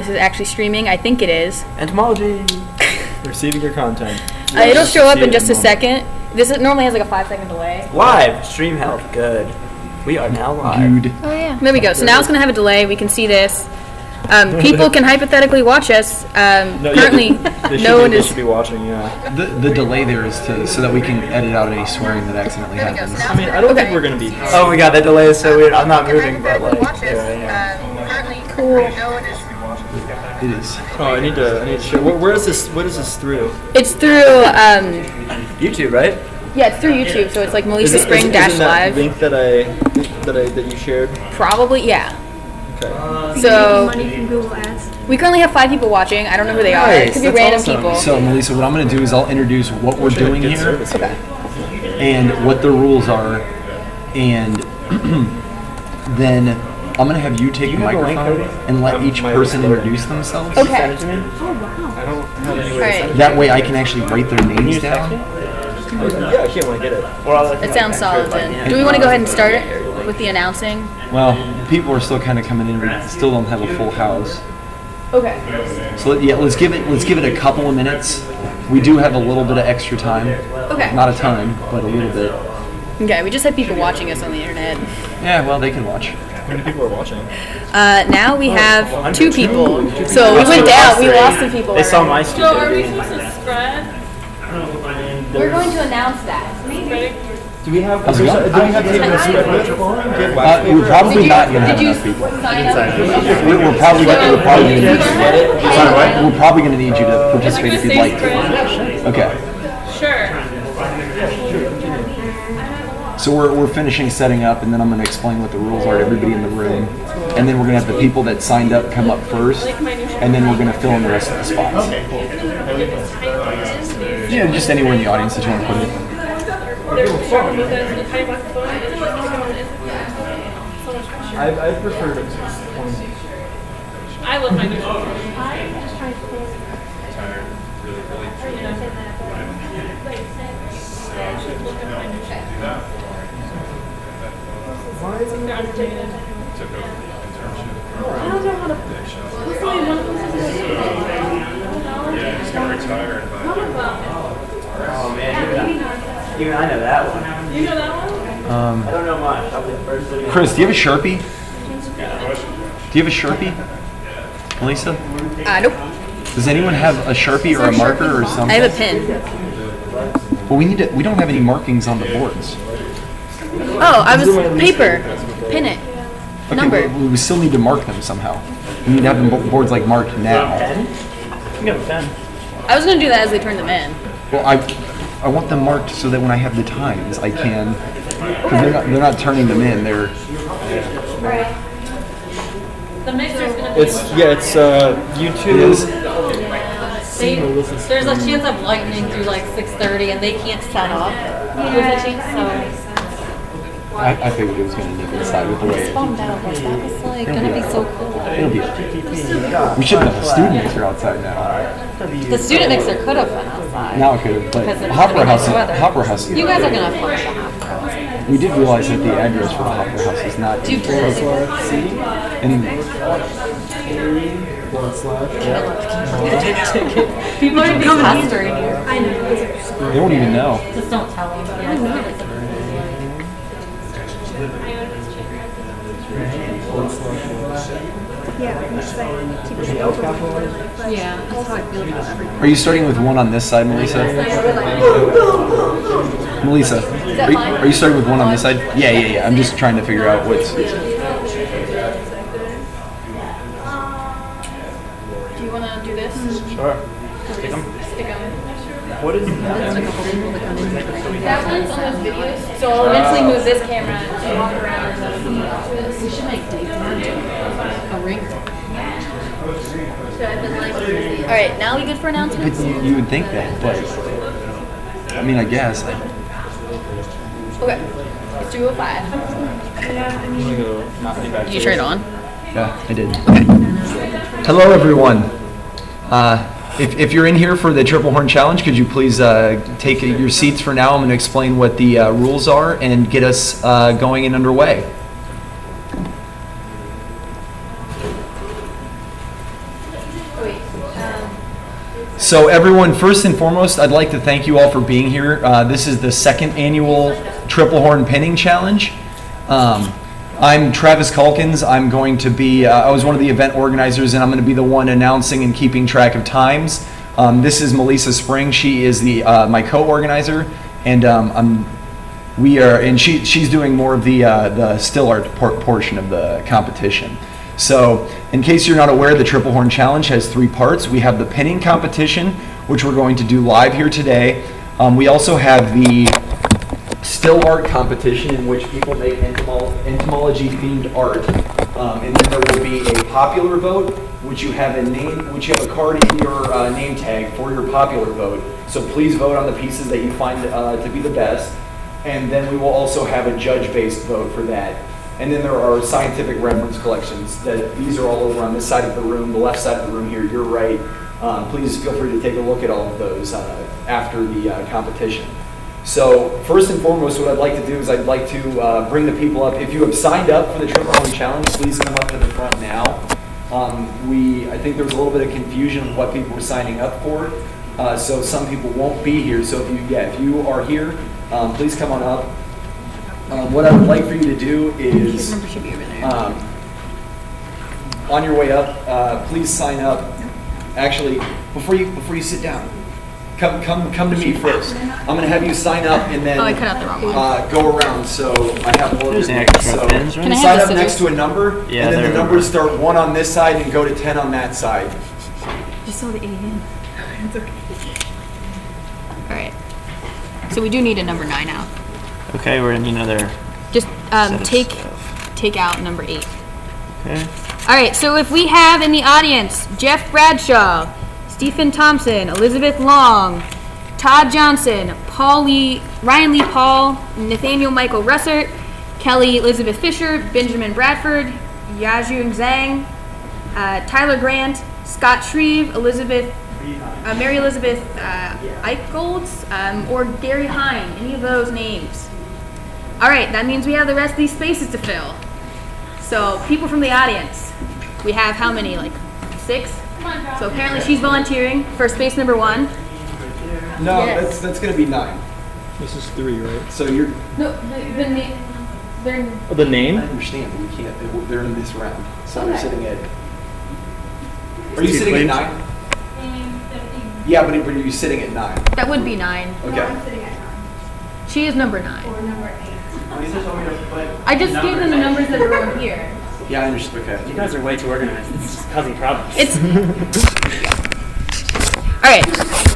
this is actually streaming. I think it is. Entomology. Receiving your content. It'll show up in just a second. It normally has like a 5-second delay. Live. Stream help. Good. We are now live. Dude. Oh yeah. There we go. So now it's going to have a delay. We can see this. People can hypothetically watch us. Currently, no one They is. should be watching, yeah. The delay there is so that we can edit out any swearing that accidentally happens. I mean, I don't think we're going to be... Oh my god, that delay is so weird. I'm not moving, but like... Cool. It is. Oh, I need to share. Where is this? What is this through? It's through. YouTube, right? Yeah, it's through YouTube. So it's like Melissa Isn't Spring that Live. link that you shared? Probably, yeah. Okay. So Money from Google Ads. we currently have 5 people watching. I don't know who they are. It could be Nice, random that's awesome. people. So, Melissa, what I'm going to do is I'll introduce what we're doing Good here service here. and what the rules are, and then I'm going to have you take a microphone and let each person introduce themselves. Okay. Send it to me? I don't have any way to Alright. send it. That way I can actually write their names down. Yeah, I can't want to get it. It sounds solid then. Do we want to go ahead and start with the announcing? Well, people are still kind of coming in. We still don't have a full house. Okay. So yeah, let's give it a couple of minutes. We do have a little bit of extra time. Okay. Not a ton, but a little bit. Okay, we just had people watching us on the internet. Yeah, well, they can watch. How many people are watching? Now we have 2 people. So we went down. We lost some people. They saw already. my stupidity. Spread? We're going to announce that. Do we have? How's it going? Do we have people to spread with? Get wax We're paper? probably not going to have Did you enough people. sign up? We're probably going to need you to participate if you'd like to. Okay. Sure. So we're finishing setting up, and then I'm going to explain what the rules are to everybody in the room, and then we're going to have the people that signed up come up first, and then we're going to fill in the rest of the spots. Yeah, just anywhere in the audience that you want to put it. There's fun because the tiny microphone is like kicking on the Instagram. So much fun. I prefer to. I love my new phone. Why is it They're undertaking it. I don't know how to. What's the name? One of them is Yeah, he's gonna retire in 5 years. Oh man, even I know that one. You know that one? I don't know much. I'll be the first to Chris, do you have a Sharpie? Do you have a Sharpie? Melissa? Nope. Does anyone have a Sharpie or a marker or something? I have a pen. Well, we don't have any markings on the boards. Oh, I was paper. Pin it. Okay, Number. we still need to mark them somehow. We need to have them boards like marked now. pen? You can have a pen. I was gonna do that as they turn them in. Well, I want them marked so that when I have the times, I can, because they're not turning them in. They're The mixer's gonna be. It's YouTube. It is. There's a chance of lightning through like 6:30 and they can't set up. There's a chance, so. I figured it was going to nip inside with the way it. Bummed out, like that was like gonna be so cool. It'll be okay. We should have a student mixer outside now. The student mixer could have been outside. Now it could have, but Because it's Hopper gonna be House. nice weather. Hopper House. You guys are gonna have fun with the Hopper House. We did realize that the address for the Hopper House is not. Do you And People are gonna be pestering you. I know. they won't even know. Just don't tell them. Yeah. Yeah, because I keep it over. Yeah, that's how I feel about everything. Are you starting with one on this side, Melissa? Melissa, are you starting with one on this side? Yeah. I'm just trying to figure out what's. Do you wanna do this? Sure. Stick them. What is That one's on those videos. So I'll eventually move this camera and walk around and see this. We should make Dave a ring. All right, now we good for announcements? But you would think that, but I mean, I guess. Okay. It's 2:05. Did you turn it on? Yeah, I did. Hello, everyone. If you're in here for the Triplehorn Challenge, could you please take your seats for now? I'm going to explain what the rules are and get us going and underway. So everyone, first and foremost, I'd like to thank you all for being here. This is the second annual Triplehorn Pinning Challenge. I'm Travis Calkins. I'm going to be, I was one of the event organizers, and I'm going to be the one announcing and keeping track of times. This is Melissa Spring. She is my co-organizer, and she's doing more of the still art portion of the competition. So, in case you're not aware, the Triplehorn Challenge has 3 parts. We have the pinning competition, which we're going to do live here today. We also have the still art competition, in which people make entomology-themed art. And then there will be a popular vote, which you have a card in your name tag for your popular vote. So please vote on the pieces that you find to be the best. And then we will also have a judge-based vote for that. And then there are scientific reference collections. These are all over on this side of the room, the left side of the room here, your right. Please feel free to take a look at all of those after the competition. So first and foremost, what I'd like to do is I'd like to bring the people up. If you have signed up for the Triplehorn Challenge, please come up to the front now. I think there was a little bit of confusion of what people were signing up for. So some people won't be here. So if you are here, please come on up. What I would like for you to do is, on your way up, please sign up. Actually, before you sit down, come to me first. I'm going to have you sign up and then Oh, I cut out the wrong one. go around. So I have a little There's bit. an extra So pins, right? Can I have sign the up next scissors? to a number, Yeah, and then the there. numbers start 1 on this side and go to 10 on that side. Just so the 8 in. All right. So we do need a number 9 out. Okay, we're in another Just set of take stuff. out number 8. Okay. All right, so if we have in the audience Jeff Bradshaw, Stephen Thompson, Elizabeth Long, Todd Johnson, Ryan Lee Paul, Nathaniel Michael Russert, Kelly Elizabeth Fisher, Benjamin Bradford, Yajun Zhang, Tyler Grant, Scott Shreve, Mary Elizabeth Eichholz, or Gary Hine, any of those names. All right, that means we have the rest of these spaces to fill. So people from the audience, we have how many, like 6? So apparently she's volunteering for space number 1. No, Yes. that's going to be 9. This is 3, right? So you're. No, they're Oh, the I name? understand, but we can't. They're in this round, so Okay. they're sitting at. Are you sitting at 9? Yeah, but are you sitting at 9? that would be 9. Okay. She is number 9. I just gave them the numbers that are on here. Yeah, I understand. Okay. You guys are way too organized. This is causing problems. It's all right.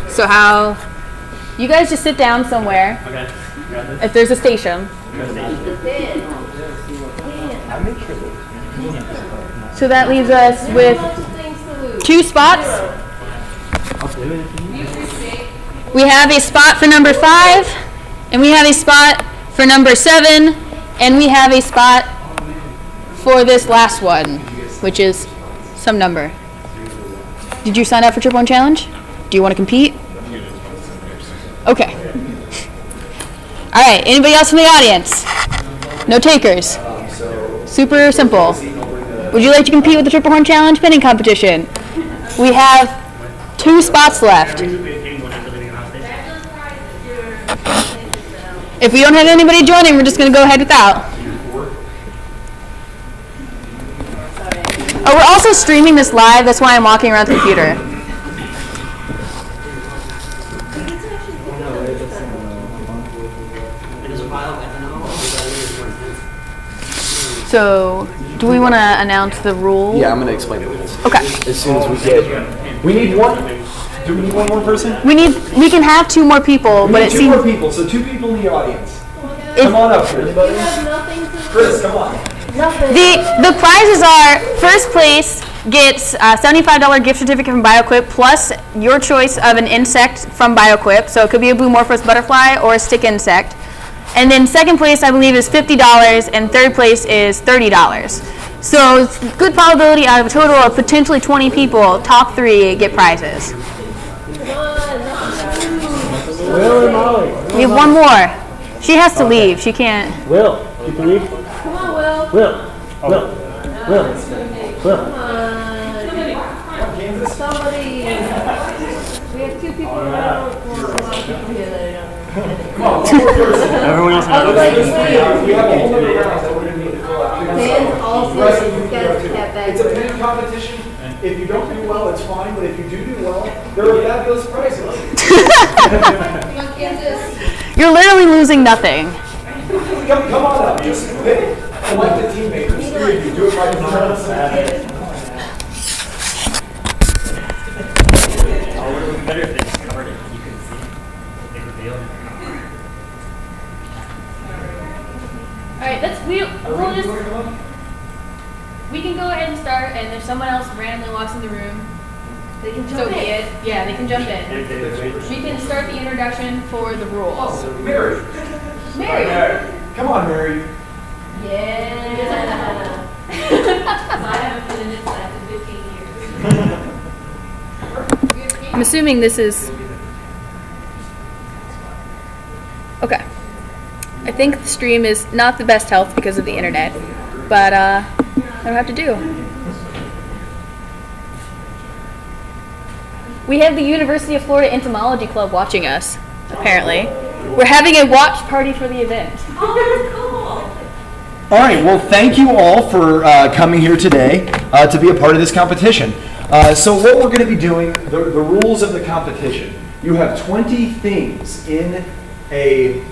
So how? You guys just sit down somewhere. Okay. Got this. If there's a station. So that leaves us with 2 spots. We have a spot for number 5, and we have a spot for number 7, and we have a spot for this last one, which is some number. Did you sign up for Triplehorn Challenge? Do you want to compete? Okay. All right, anybody else from the audience? No takers. Super simple. Would you like to compete with the Triplehorn Challenge pinning competition? We have 2 spots left. If we don't have anybody joining, we're just going to go ahead without. Oh, we're also streaming this live. That's why I'm walking around the computer. So, do we want to announce the rules? Yeah, I'm going to explain the rules. Okay. As soon as we get. We need one. Do we need one more person? We can have 2 more people, We but need it 2 seems more people, so 2 people in the audience. Come on up, Chris. Chris, come on. the prizes are first place gets a $75 gift certificate from BioQuip plus your choice of an insect from BioQuip. So it could be a Bluemorphous butterfly or a stick insect. And then second place, I believe, is $50, and third place is $30. So it's good probability out of a total of potentially 20 people, top 3 get prizes. Will and Molly. We have 1 more. She has to leave. She can't. Will, you can leave? Come on, Will. Will. Will. Will. Will. Kansas. Everyone else has We have a whole other round that we're going to need to fill out. Pins also Rest of has you got do to too. have that. It's a pin competition. If you don't do well, it's fine, but if you do well, there are fabulous prizes. You're literally losing nothing. Come on up, just pick, select the teammate. There's three of you. Do it right in front of us. Better if they just covered it. You couldn't see it. They revealed it. All right, we can go ahead and start, and if someone else randomly walks in the room, They can so jump be in. it. Yeah, they can jump in. We can start the introduction for the rules. Mary. Mary. Come on, Mary. Yeah. I haven't been in this class in 15 years. I'm assuming this is. Okay. I think the stream is not the best health because of the internet, but I don't have to do. We have the University of Florida Entomology Club watching us, apparently. We're having a watch party for the event. Oh, that's cool. All right, well, thank you all for coming here today to be a part of this competition. So what we're going to be doing, the rules of the competition. You have 20 things in a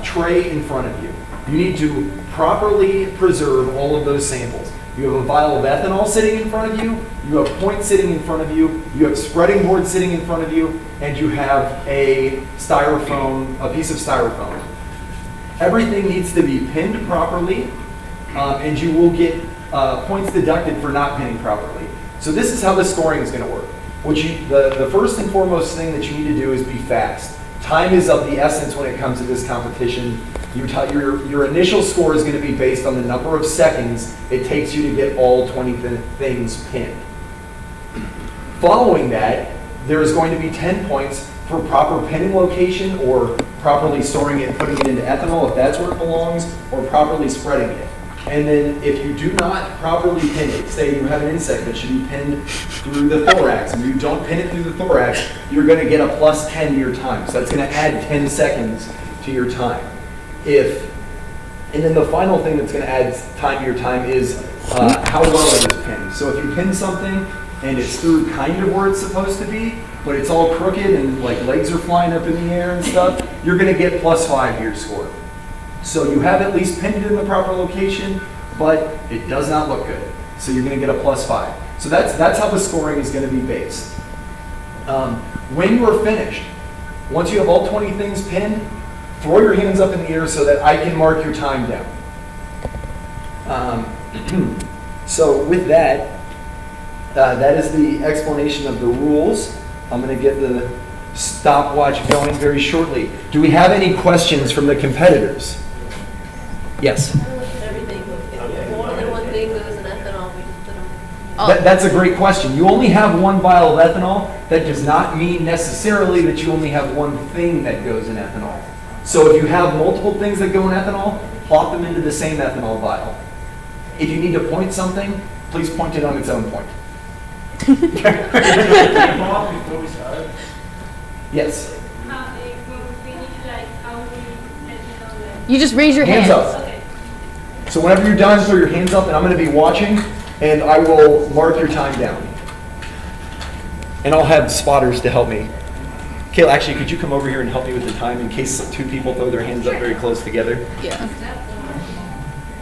tray in front of you. You need to properly preserve all of those samples. You have a vial of ethanol sitting in front of you, you have points sitting in front of you, you have spreading board sitting in front of you, and you have a piece of styrofoam. Everything needs to be pinned properly, and you will get points deducted for not pinning properly. So this is how the scoring is going to work. The first and foremost thing that you need to do is be fast. Time is of the essence when it comes to this competition. Your initial score is going to be based on the number of seconds it takes you to get all 20 things pinned. Following that, there is going to be 10 points for proper pinning location or properly storing it and putting it into ethanol if that's where it belongs, or properly spreading it. And then if you do not properly pin it, say you have an insect that should be pinned through the thorax, and you don't pin it through the thorax, you're going to get a plus 10 to your time. So that's going to add 10 seconds to your time. And then the final thing that's going to add time to your time is how well it is pinned. So if you pin something and it's through kind of where it's supposed to be, but it's all crooked and like legs are flying up in the air and stuff, you're going to get plus 5 to your score. So you have at least pinned it in the proper location, but it does not look good. So you're going to get a plus 5. So that's how the scoring is going to be based. When you are finished, once you have all 20 things pinned, throw your hands up in the air so that I can mark your time down. So with that, that is the explanation of the rules. I'm going to get the stopwatch going very shortly. Do we have any questions from the competitors? Yes. Everything. If more than one thing goes in ethanol, we just put them. That's a great question. You only have one vial of ethanol. That does not mean necessarily that you only have one thing that goes in ethanol. So if you have multiple things that go in ethanol, plop them into the same ethanol vial. If you need to point something, please point it on its own point. Yes. You just raise your Hands hand. up. So whenever you're done, throw your hands up, and I'm going to be watching, and I will mark your time down. And I'll have spotters to help me. Kayla, actually, could you come over here and help me with the time in case two people throw their hands up very close together? Yeah.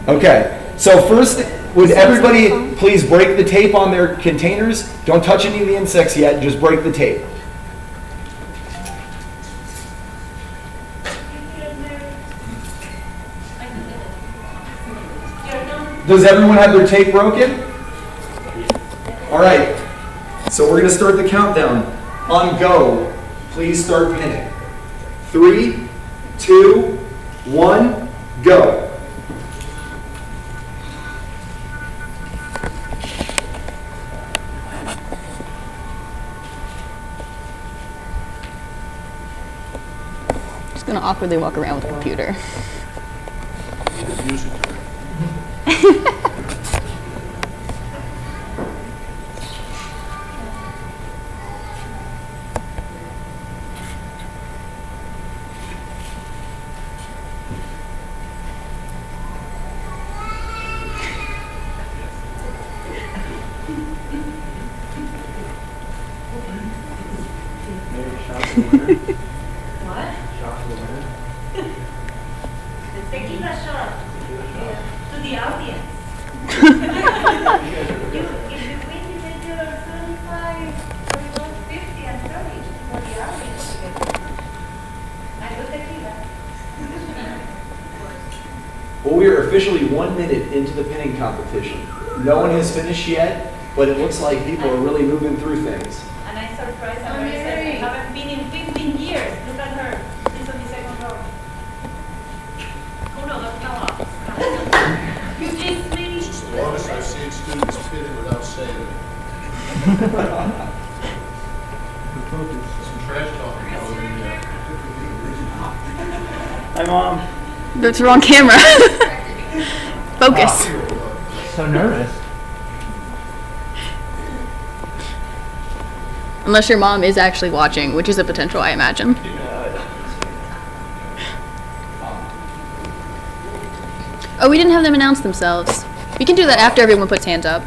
Okay. So first, would everybody please break the tape on their containers? Don't touch any of the insects yet. Just break the tape. Does everyone have their tape broken? All right. So we're going to start the countdown. On go, please start pinning. 3, 2, 1, go. Just gonna awkwardly walk around with a computer. What? The tequila shot to the audience. If you win, you get your 25, 41, 50, and 30 for the audience. And good tequila. Well, we are officially 1 minute into the pinning competition. No one has finished yet, but it looks like people are really moving through things. And I surprised her. I said, I haven't been in 15 years. Look at her. She's on the second row. Oh no, that's not off. You just made It's the longest I've seen students pitting without saying it. Some trash talking. Hi, Mom. That's the wrong camera. Focus. So nervous. Unless your mom is actually watching, which is a potential, I imagine. Oh, we didn't have them announce themselves. We can do that after everyone puts hands up.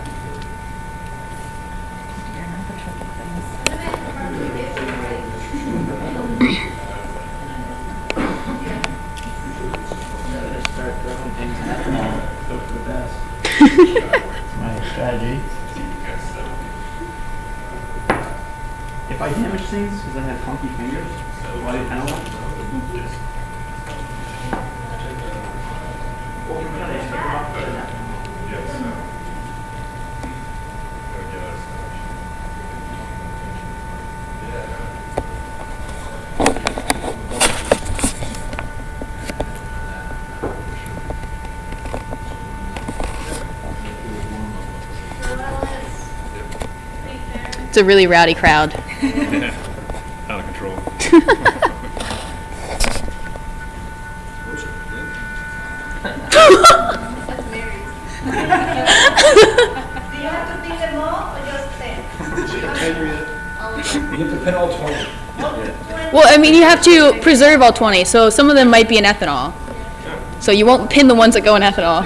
Start throwing things at them all. Hope for the best. My strategy. If I damage things because I have funky fingers, do I penalize? It's a really rowdy crowd. Out of control. Do you have to pick them all or just 10? You have to pin all 20. Well, I mean, you have to preserve all 20, so some of them might be in ethanol. So you won't pin the ones that go in ethanol.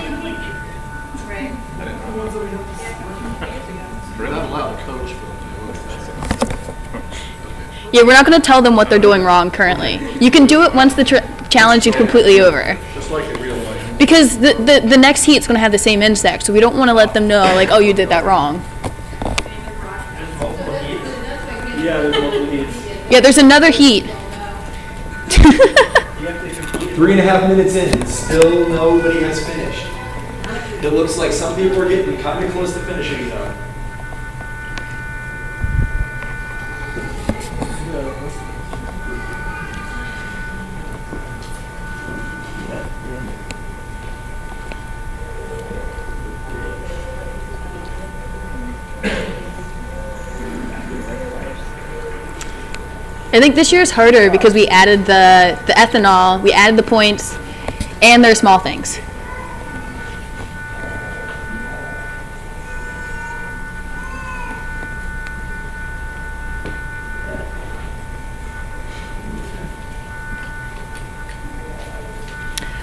We're not allowed to coach, Yeah, we're not going to tell them what they're doing wrong currently. You can do it once the challenge is completely over. just like in real life. Because the next heat's going to have the same insect, so we don't want to let them know, like, oh, you did that wrong. Yeah, there's multiple needs. Yeah, there's another heat. 3.5 minutes in, still nobody has finished. It looks like some people are getting kind of close to finishing though. I think this year is harder because we added the ethanol, we added the points, and there are small things.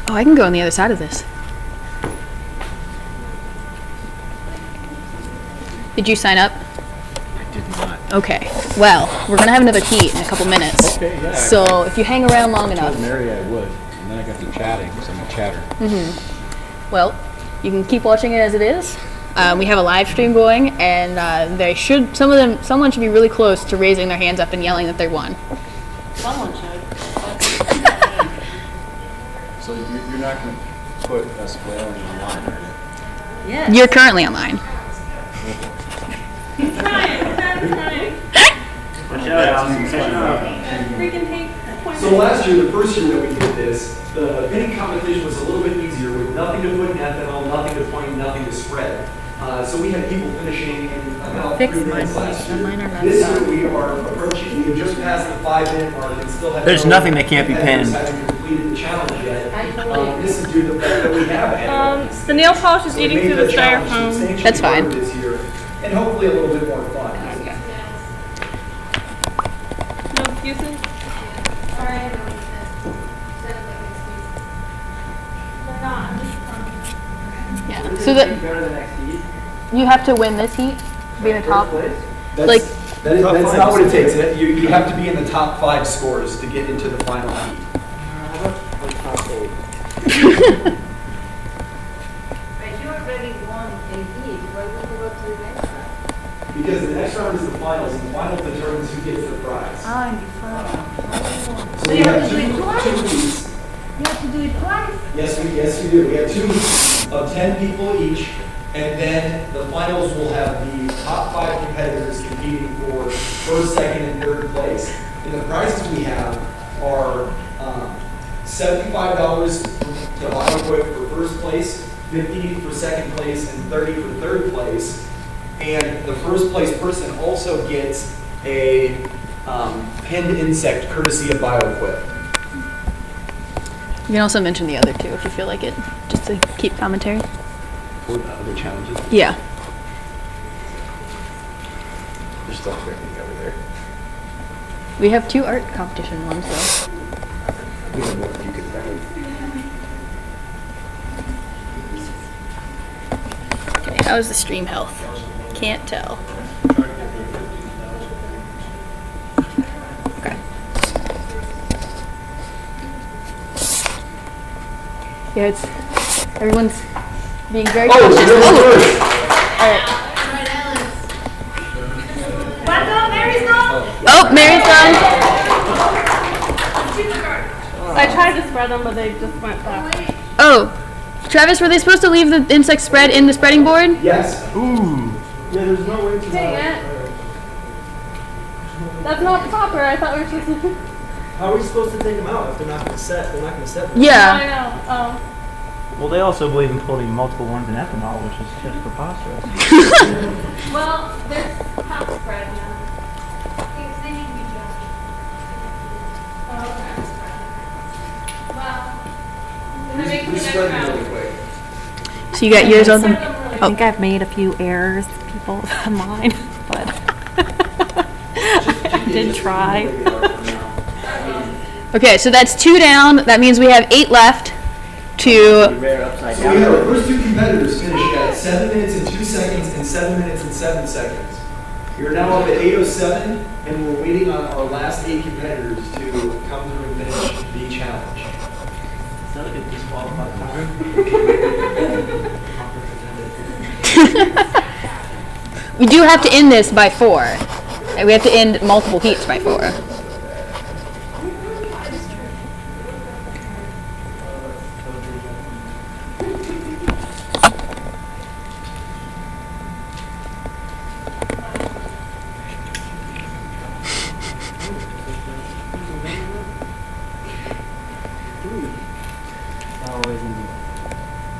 Oh, I can go on the other side of this. Did you sign up? I did not. Okay. Well, we're gonna have another heat in a couple minutes. Okay, yeah. So if you hang around long enough, Told Mary I would, and then I got to chatting, because I'm a chatter. well, you can keep watching it as it is. We have a live stream going, and someone should be really close to raising their hands up and yelling that they won. Someone should. So you're not going to put us flailing online, are you? Yes. You're currently online. He's trying. Watch out, Freaking hate points. So last year, the first year that we did this, the pinning competition was a little bit easier with nothing to put in ethanol, nothing to point, nothing to spread. So we had people finishing in about 3 minutes last year. This year we are approaching, we have just passed the 5-minute mark and still have. There's nothing that can't be competitors pinned. Haven't completed the challenge yet. This is due to the fact that we have ethanol. The nail polish is So it eating made through the challenge styrofoam. substantially That's fine. harder this year, and hopefully a little bit more fun. No excuses? They're not. I'm just Yeah. So that Go to the next heat. you have to win this heat, to be in the top. That's, Like, That's not what it takes. You have to be in the top 5 scores to get into the final heat. But you already won a heat, why would you go to the next round? Because the next round is the finals, and the final determines who gets the prize. Ah, in the final. So we have two heats. You have to do it twice. Yes, we do. We have 2 heats of 10 people each, and then the finals will have the top 5 competitors competing for first, second, and third place. And the prizes we have are $75 to buy equip for first place, $50 for second place, and $30 for third place. And the first place person also gets a pinned insect courtesy of BioEquip. You can also mention the other 2 if you feel like it, just to keep commentary. For the other challenges. Yeah. There's still training over there. We have 2 art competition ones though. We have more if you could recommend. Okay, how's the stream health? Can't tell. Okay. Yeah, it's everyone's being very cautious. Alright. What's up, Mary's gone? Oh, Mary's done. I tried to spread them, but they just went back. Oh, Travis, were they supposed to leave the insect spread in the spreading board? Yes. Yeah, there's no way to. Dang it. That's not proper. I thought we were supposed to. How are we supposed to take them out if they're not going to set? They're not going to set them. I Yeah. know. Oh. Well, they also believe in putting multiple ones in ethanol, which is just preposterous. Well, there's half spread now. They need to be judged. Oh, okay. Wow. And then make We the next spread them round. really quick. So you got yours on Spread them? them really I think I've made a few errors, people, on mine, but I did try. Okay, so that's 2 down. That means we have 8 left to. Rare upside So we have our down. first 2 competitors finished at 7 minutes and 2 seconds and 7 minutes and 7 seconds. We are now up at 8:07, and we're waiting on our last 8 competitors to come through and finish the challenge. Is that like a disqualified time? We do have to end this by 4. And we have to end multiple heats by 4.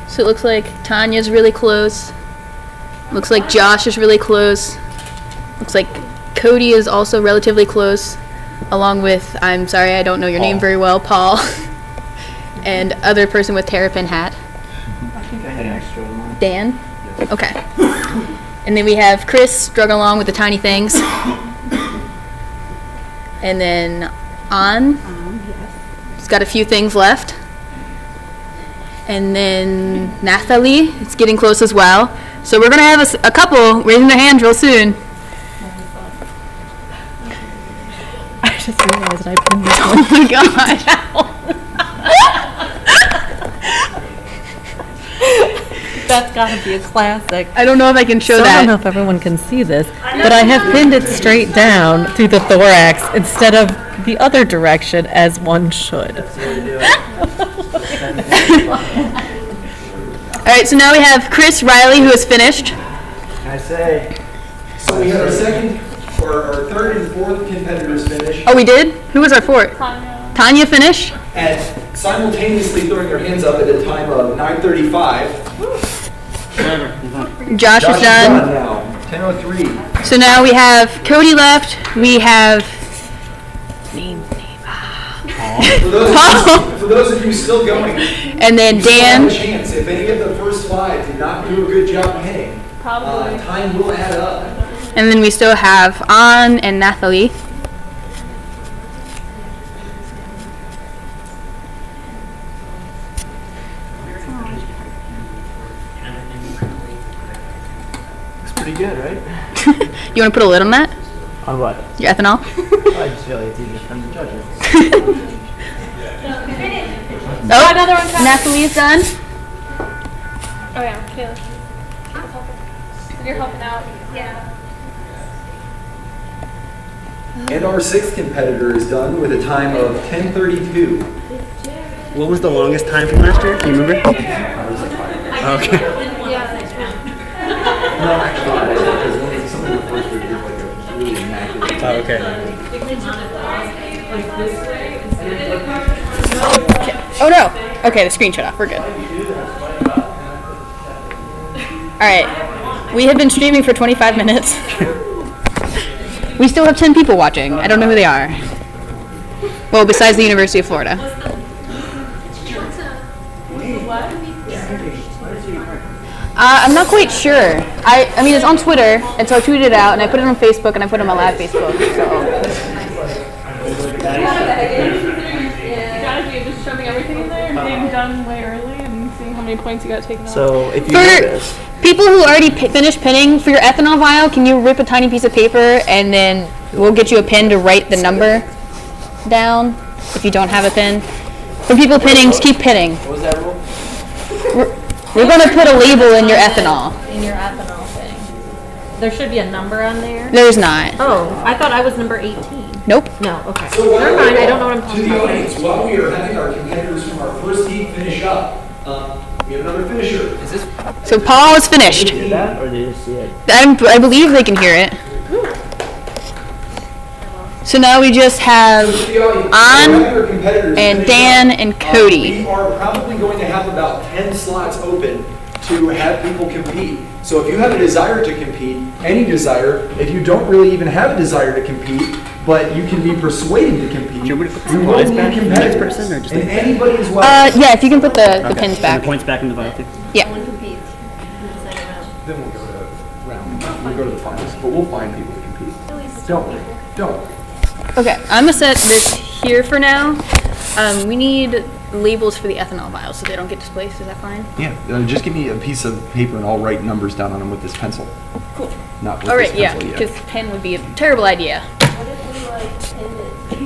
So it looks like Tanya's really close. Looks like Josh is really close. Looks like Cody is also relatively close, along with, I'm sorry, I don't know your name very well, Paul, and other person with terrapin hat, I think I had an extra in mine. Dan. Okay. And then we have Chris struggling along with the tiny things. And then An. He's got a few things left. And then Nathalie, it's getting close as well. So we're going to have a couple raising their hands real soon. I just realized I pinned this Oh my god. That's gotta be a classic. I don't know if I can show So I don't know that. if everyone can see this, but I have pinned it straight down through the thorax instead of the other direction as one should. Alright, so now we have Chris Riley who is finished. Can I say? So we had our second, or our third and fourth competitors finish, Oh, we did? Who was our fourth? Tanya. Tanya finished? and simultaneously throwing their hands up at a time of 9:35. Josh is done. Now, 10:03. So now we have Cody left. We have For those of you still going, and then you still have a Dan. chance. If any of the first 5 did not do a good job pinning, Probably. time will add up. And then we still have An and Nathalie. It's pretty good, right? You want to put a lid on that? On what? Your ethanol? I just feel like it's easier for them to judge it. Oh, Nathalie is done. Oh yeah, Kayla. You're helping out. Yeah. And our sixth competitor is done with a time of 10:32. What was the longest time from last year? Do you remember? Okay. Yeah, that's fine. No, actually, because when some of the first group did like a really immaculate. Oh, okay. Oh no. Okay, the screen shut off. We're good. All right. We have been streaming for 25 minutes. We still have 10 people watching. I don't know who they are. Well, besides the University of Florida. I'm not quite sure. I mean, it's on Twitter, and so I tweeted it out, and I put it on Facebook, and I put it on my live Facebook. Strategy of just shoving everything in there and being done way early and seeing how many points you got taken off. So if you For notice, people who already finished pinning, for your ethanol vial, can you rip a tiny piece of paper, and then we'll get you a pen to write the number down if you don't have a pen. For people pinning, just keep pinning. what was that rule? We're going to put a label in your ethanol. In your ethanol thing. There should be a number on there. There's not. Oh, I thought I was number 18. Nope. No, okay. Never mind, I don't know what I'm To talking the about. audience, while we are having our competitors from our first heat finish up, we have another finisher. Is this So Paul is finished. Did that or did you just see it? I believe they can hear it. So now we just have An and Dan and Cody. We are probably going to have about 10 slots open to have people compete. So if you have a desire to compete, any desire, if you don't really even have a desire to compete, but you can be persuaded to compete, you will need competitors. person or just And anybody as well. Yeah, if you can put the pins And back. the points back in the vial too. Yeah. Then we'll go to round. We'll go to the finals, but we'll find people to compete. Don't. Okay, I'm gonna set this here for now. We need labels for the ethanol vials so they don't get displaced. Is that fine? Yeah, just give me a piece of paper and I'll write numbers down on them with this pencil. Cool. Not with All this right, yeah, pencil yet. because pen would be a terrible idea. What if we like pin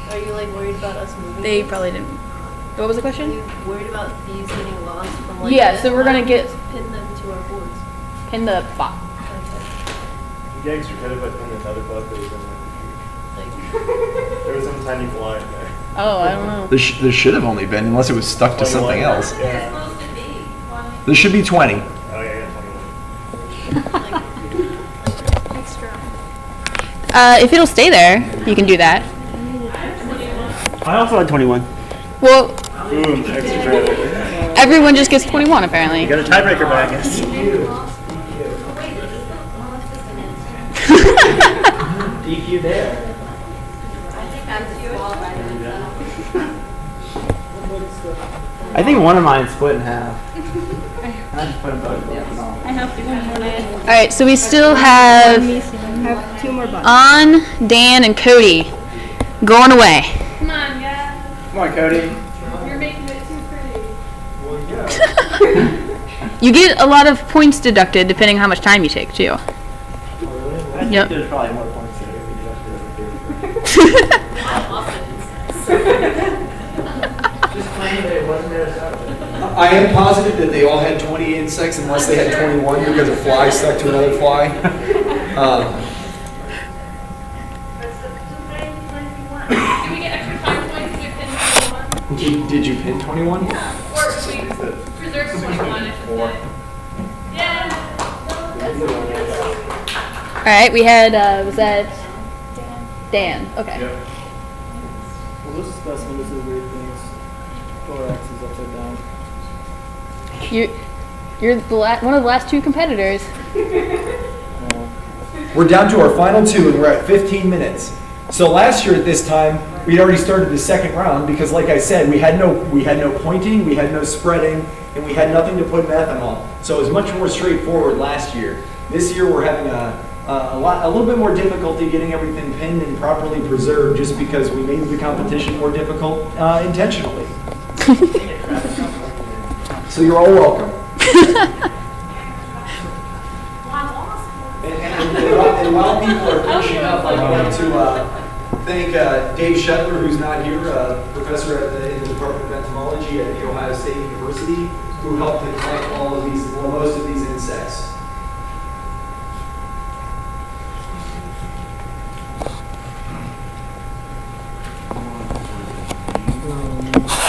it? Are you like worried about us moving? They things? probably didn't. What was the Are question? you worried about these getting lost from like? Yeah, this? so we're gonna Why don't get- we just pin them to our boards. Pin the bot. You get extra credit by putting another bug that was in my Like, computer. There was some tiny fly in there. Oh, I don't know. There should have only been, unless it was stuck to something 21. else. Yeah. supposed to be. There should be 20. Oh yeah, 21. Extra. If it'll stay there, you can do that. I also had 21. Well, Boom, extra credit. everyone just gets 21 apparently. You got a tiebreaker back, I guess. DQ there. I think one of mine split in half. I just put them both in the ethanol. All right, so we still have An, Dan, and Cody going away. Come on, guys. Come on, Cody. You're making it too pretty. You get a lot of points deducted depending how much time you take too. I think Yep. there's probably more points there if we deducted Just claim that it wasn't there to start with. I am positive that they all had 20 insects unless they had 21 because a fly stuck to another fly. Do we get extra time points if we pin 21? Did you pin 21? Or if we preserve 21, I should say. Yeah. All right, we had was that Dan? Okay. Well, this specimen is weird things. Thorax is upside down. You're the one of the last two competitors. We're down to our final two and we're at 15 minutes. So last year at this time, we'd already started the second round because like I said, we had no pointing, we had no spreading, and we had nothing to put in ethanol. So it was much more straightforward last year. This year we're having a little bit more difficulty getting everything pinned and properly preserved just because we made the competition more difficult intentionally. So you're all welcome. And while people are finishing up, I want to thank Dave Shetler, who's not here, professor in the Department of Entomology at The Ohio State University, who helped to collect all of these, well, most of these insects.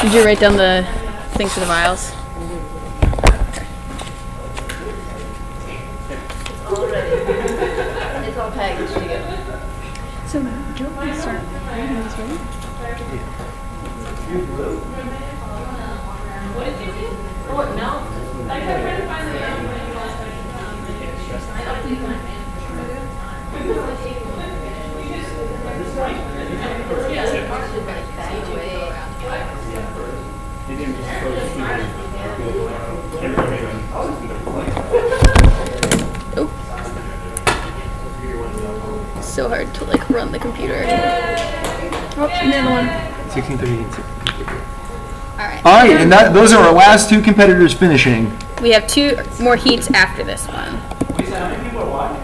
Did you write down the things for the vials? It's all packaged together. So, Joe, can start reading these, right? What did you do? Oh, no. I kept trying to find the map when you lost So hard to like run the computer. Oh, another one. 1630. All right. All right, and those are our last two competitors finishing. We have 2 more heats after this one. Lisa, how many people are watching?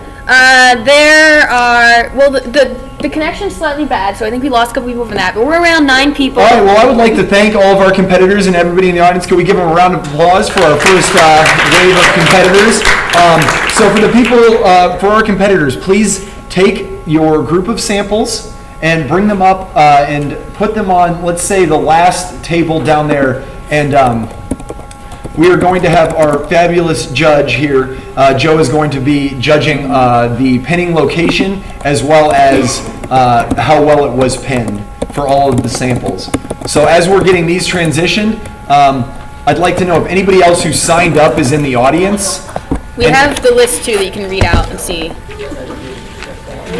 There are, well, the connection's slightly bad, so I think we lost a couple people from that, but we're around 9 people. All right, well, I would like to thank all of our competitors and everybody in the audience. Can we give them a round of applause for our first wave of competitors? So for the people, for our competitors, please take your group of samples and bring them up and put them on, let's say, the last table down there. And we are going to have our fabulous judge here. Joe is going to be judging the pinning location as well as how well it was pinned for all of the samples. So as we're getting these transitioned, I'd like to know if anybody else who signed up is in the audience. We have the list too that you can read out and see.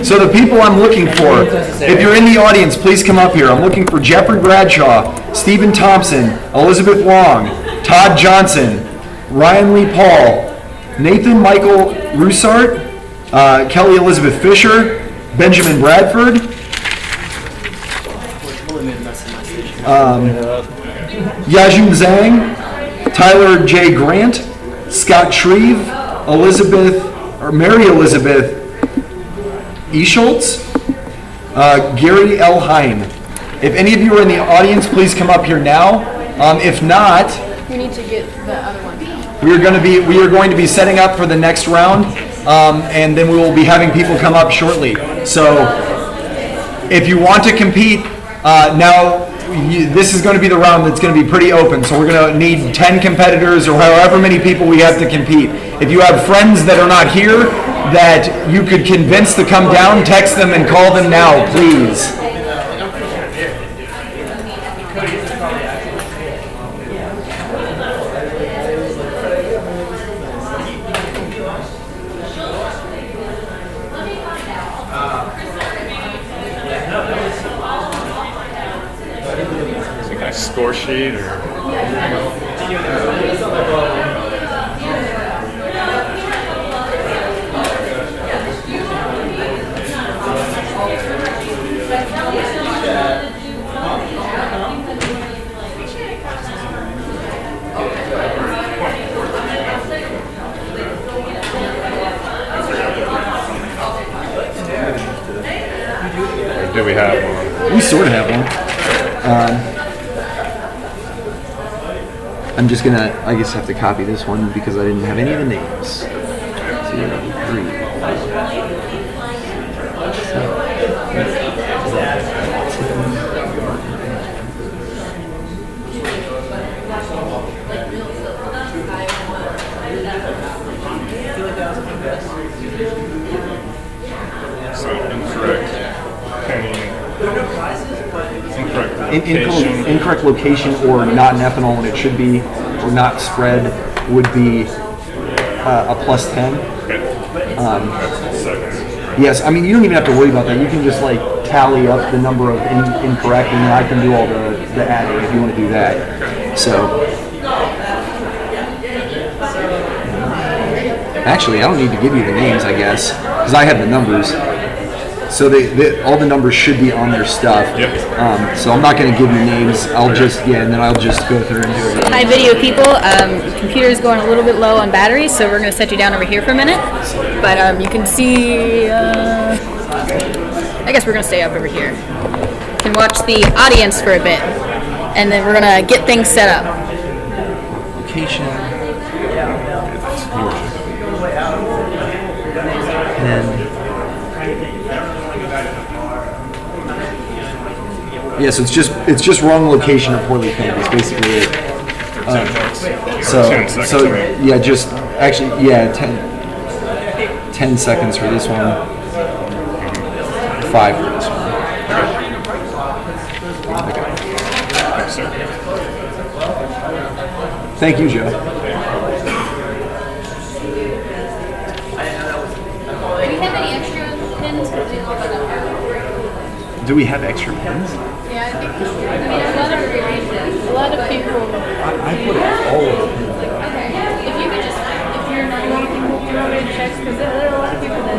So the people I'm looking for, if you're in the audience, please come up here. I'm looking for Jeffrey Bradshaw, Stephen Thompson, Elizabeth Long, Todd Johnson, Ryan Lee Paul, Nathan Michael Roussart, Kelly Elizabeth Fisher, Benjamin Bradford, Yajun Zhang, Tyler J. Grant, Scott Shreve, Mary Elizabeth Eschultz, Gary L. Hine. If any of you are in the audience, please come up here now. If not, We need to get the other one. we are going to be setting up for the next round, and then we will be having people come up shortly. So if you want to compete, this is going to be the round that's going to be pretty open. So we're going to need 10 competitors or however many people we have to compete. If you have friends that are not here that you could convince to come down, text them and call them now, please. Score sheet or do we have one? We sort of have one. I'm just gonna, I guess, have to copy this one because I didn't have any of the names. 0, 3, So incorrect penny. Incorrect location. Incorrect location or not an ethanol when it should be, or not spread would be a plus 10. Yes, I mean, you don't even have to worry about that. You can just like tally up the number of incorrect, and then I can do all the adding if you want to do that. So, actually, I don't need to give you the names, I guess, because I have the numbers. So all the numbers should be on their stuff. Yep. So I'm not going to give you names. And then I'll just go through and do everything. Hi, video people. Computer's going a little bit low on batteries, so we're going to set you down over here for a minute. But you can see, I guess we're going to stay up over here. You can watch the audience for a bit, and then we're going to get things set up. Location. And yeah, so it's just wrong location or poorly pinned. It's basically it. 10 seconds. So yeah, just actually 10 seconds for this one. 5 for this one. Okay. Thanks, sir. Thank you, Joe. Do we have extra pins? Yeah, I think a lot of people. I put all of them. Okay, if you could just, if you're not going to check, because there are a lot of people that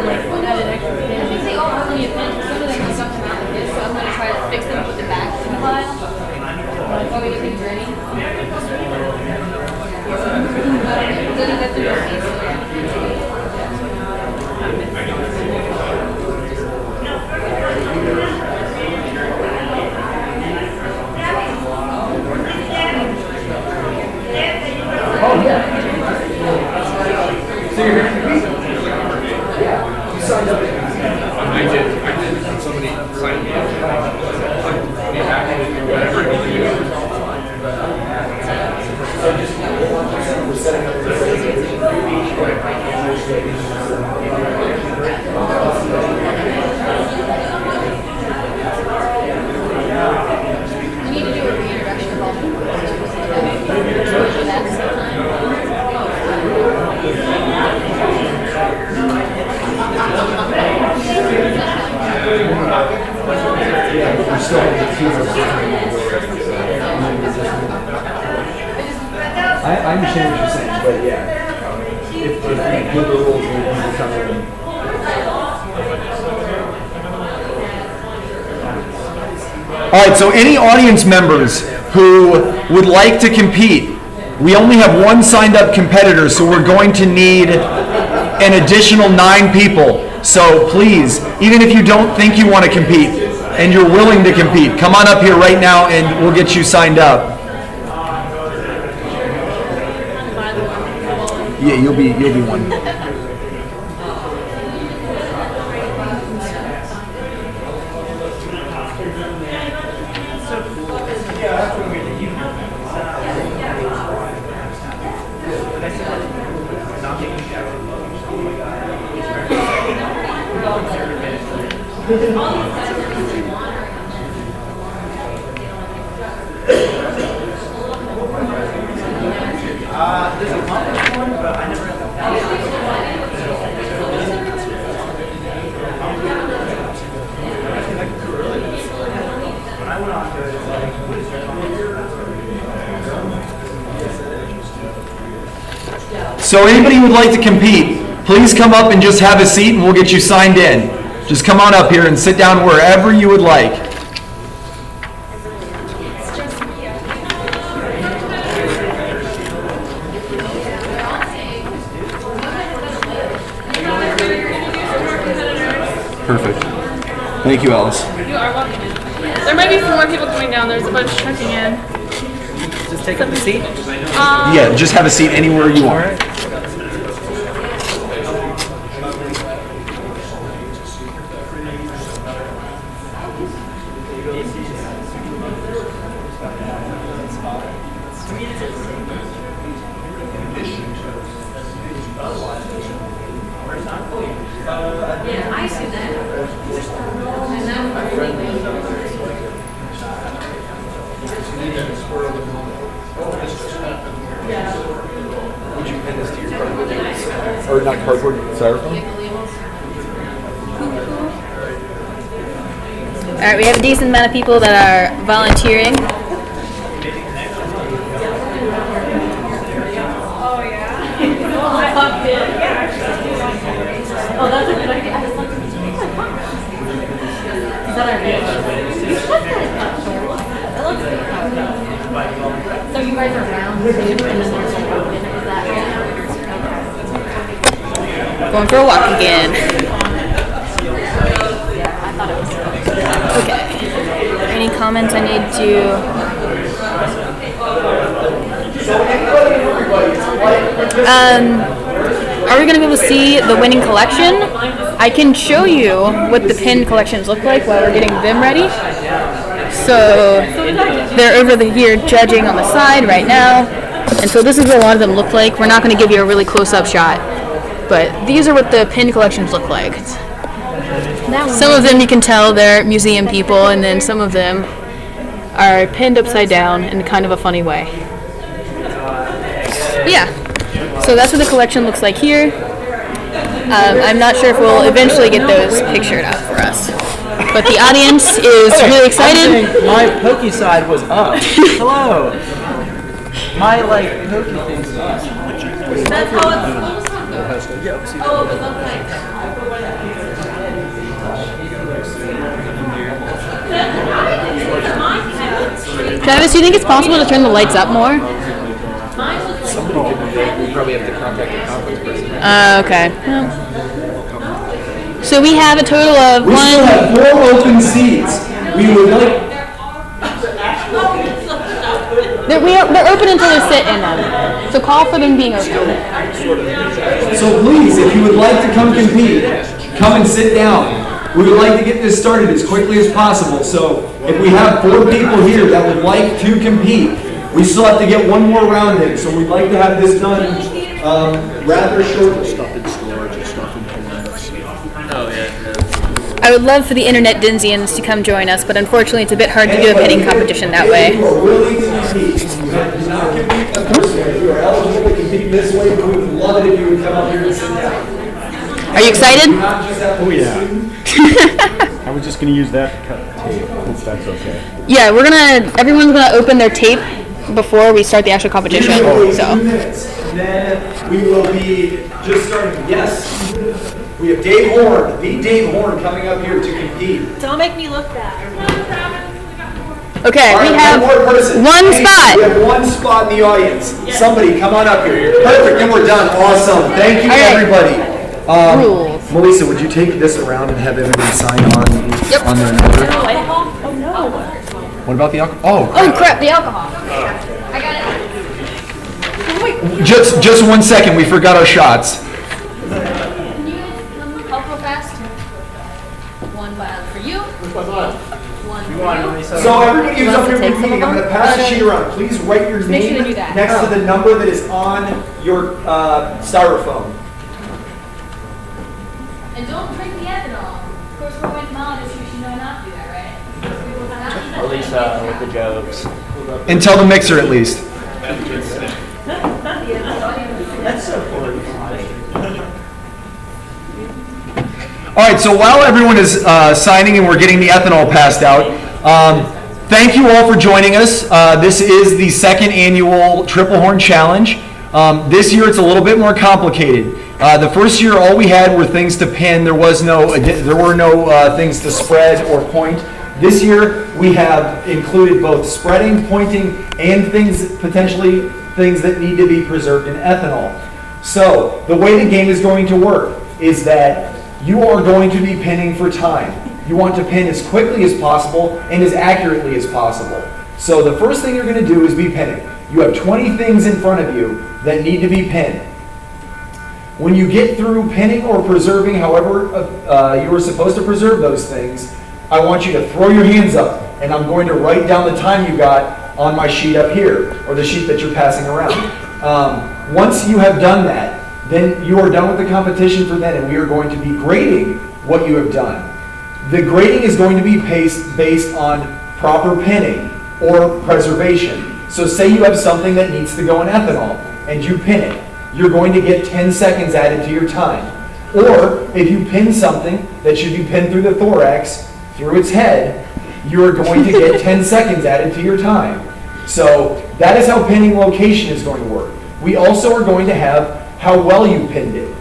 added extra pins. They say, oh, how many pins? Some of them have come out like this, so I'm going to try to fix them with the back in the file. While we get things ready. I understand what you're saying, but yeah. If we do the rules, we can come in. All right, so any audience members who would like to compete, we only have one signed up competitor, so we're going to need an additional 9 people. So please, even if you don't think you want to compete and you're willing to compete, come on up here right now and we'll get you signed up. Yeah, you'll be one. There's a conference one, but I never So anybody who would like to compete, please come up and just have a seat and we'll get you signed in. Just come on up here and sit down wherever you would like. Perfect. Thank you, Alice. You are welcome. There might be some more people coming down. There's a bunch checking in. just take up a seat. Yeah, just have a seat anywhere you want. I see that. Would you pin this to your cardboard? Or not cardboard, styrofoam? All right, we have a decent amount of people that are volunteering. Oh, yeah? Oh, that's a good idea. I was like, So you guys are round, and then there's like open, is that Going for a walk again. Yeah, I thought it was. Okay. Any comments I need to? Are we gonna be able to see the winning collection? I can show you what the pin collections look like while we're getting them ready. So they're over here judging on the side right now, and so this is what a lot of them look like. We're not going to give you a really close-up shot, but these are what the pin collections look like. Some of them you can tell they're museum people, and then some of them are pinned upside down in kind of a funny way. But yeah, so that's what the collection looks like here. I'm not sure if we'll eventually get those pictured out for us, but the audience is really excited. My pokey side was up. Hello. My pokey thing's up. That's how it's supposed to be. Oh, it was okay. Travis, do you think it's possible to turn the lights up more? We probably have to contact the conference person. Okay. So we have a total of We still have 4 open seats. We would like. they're open until they sit in them. So call for them being open. So please, if you would like to come compete, come and sit down. We would like to get this started as quickly as possible. So if we have 4 people here that would like to compete, we still have to get one more round in. So we'd like to have this done rather shortly. Stuff in storage and stuff in plants. Oh, yeah. I would love for the internet Dinsians to come join us, but unfortunately it's a bit hard to do a pinning competition that way. If you are willing to compete, you have to not compete. Of course, if you are eligible to compete this way, we would love it if you would come up here and sit down. Are you excited? Oh, yeah. I was just going to use that to cut tape. Hope that's okay. Yeah, everyone's gonna open their tape before we start the actual competition. Usually So 2 minutes. Then we will be just starting. Yes. We have Dave Horn, the Dave Horn, coming up here to compete. Don't make me look bad. okay, All we right, have one more person. one Hey, spot. We have 1 spot in the audience. Somebody come on up here. Perfect, and we're done. Awesome. Thank you, All right. everybody. Rules. Melissa, would you take this around and have everybody sign on their number? What about the alcohol? Oh crap, the alcohol. I got it. Just 1 second. We forgot our shots. Can you help real fast? One bottle for you. One for you. So everybody who's up here Take with some me, of I'm going to them? pass the sheet around. Please write your make sure name to do that. next to the number that is on your styrofoam. And don't drink the ethanol. Of course, we're entomologists, you should know not to do that, right? At least with the jokes. And tell the mixer at least. That's so cool. All right, so while everyone is signing and we're getting the ethanol passed out, thank you all for joining us. This is the 2nd annual Triplehorn Challenge. This year it's a little bit more complicated. The first year all we had were things to pin. There were no things to spread or point. This year we have included both spreading, pointing, and potentially things that need to be preserved in ethanol. So the way the game is going to work is that you are going to be pinning for time. You want to pin as quickly as possible and as accurately as possible. So the first thing you're going to do is be pinning. You have 20 things in front of you that need to be pinned. When you get through pinning or preserving, however you were supposed to preserve those things, I want you to throw your hands up, and I'm going to write down the time you got on my sheet up here, or the sheet that you're passing around. Once you have done that, then you are done with the competition for then, and we are going to be grading what you have done. The grading is going to be based on proper pinning or preservation. So say you have something that needs to go in ethanol, and you pin it. You're going to get 10 seconds added to your time. Or if you pin something that should be pinned through the thorax, through its head, you're going to get 10 seconds added to your time. So that is how pinning location is going to work. We also are going to have how well you pinned it.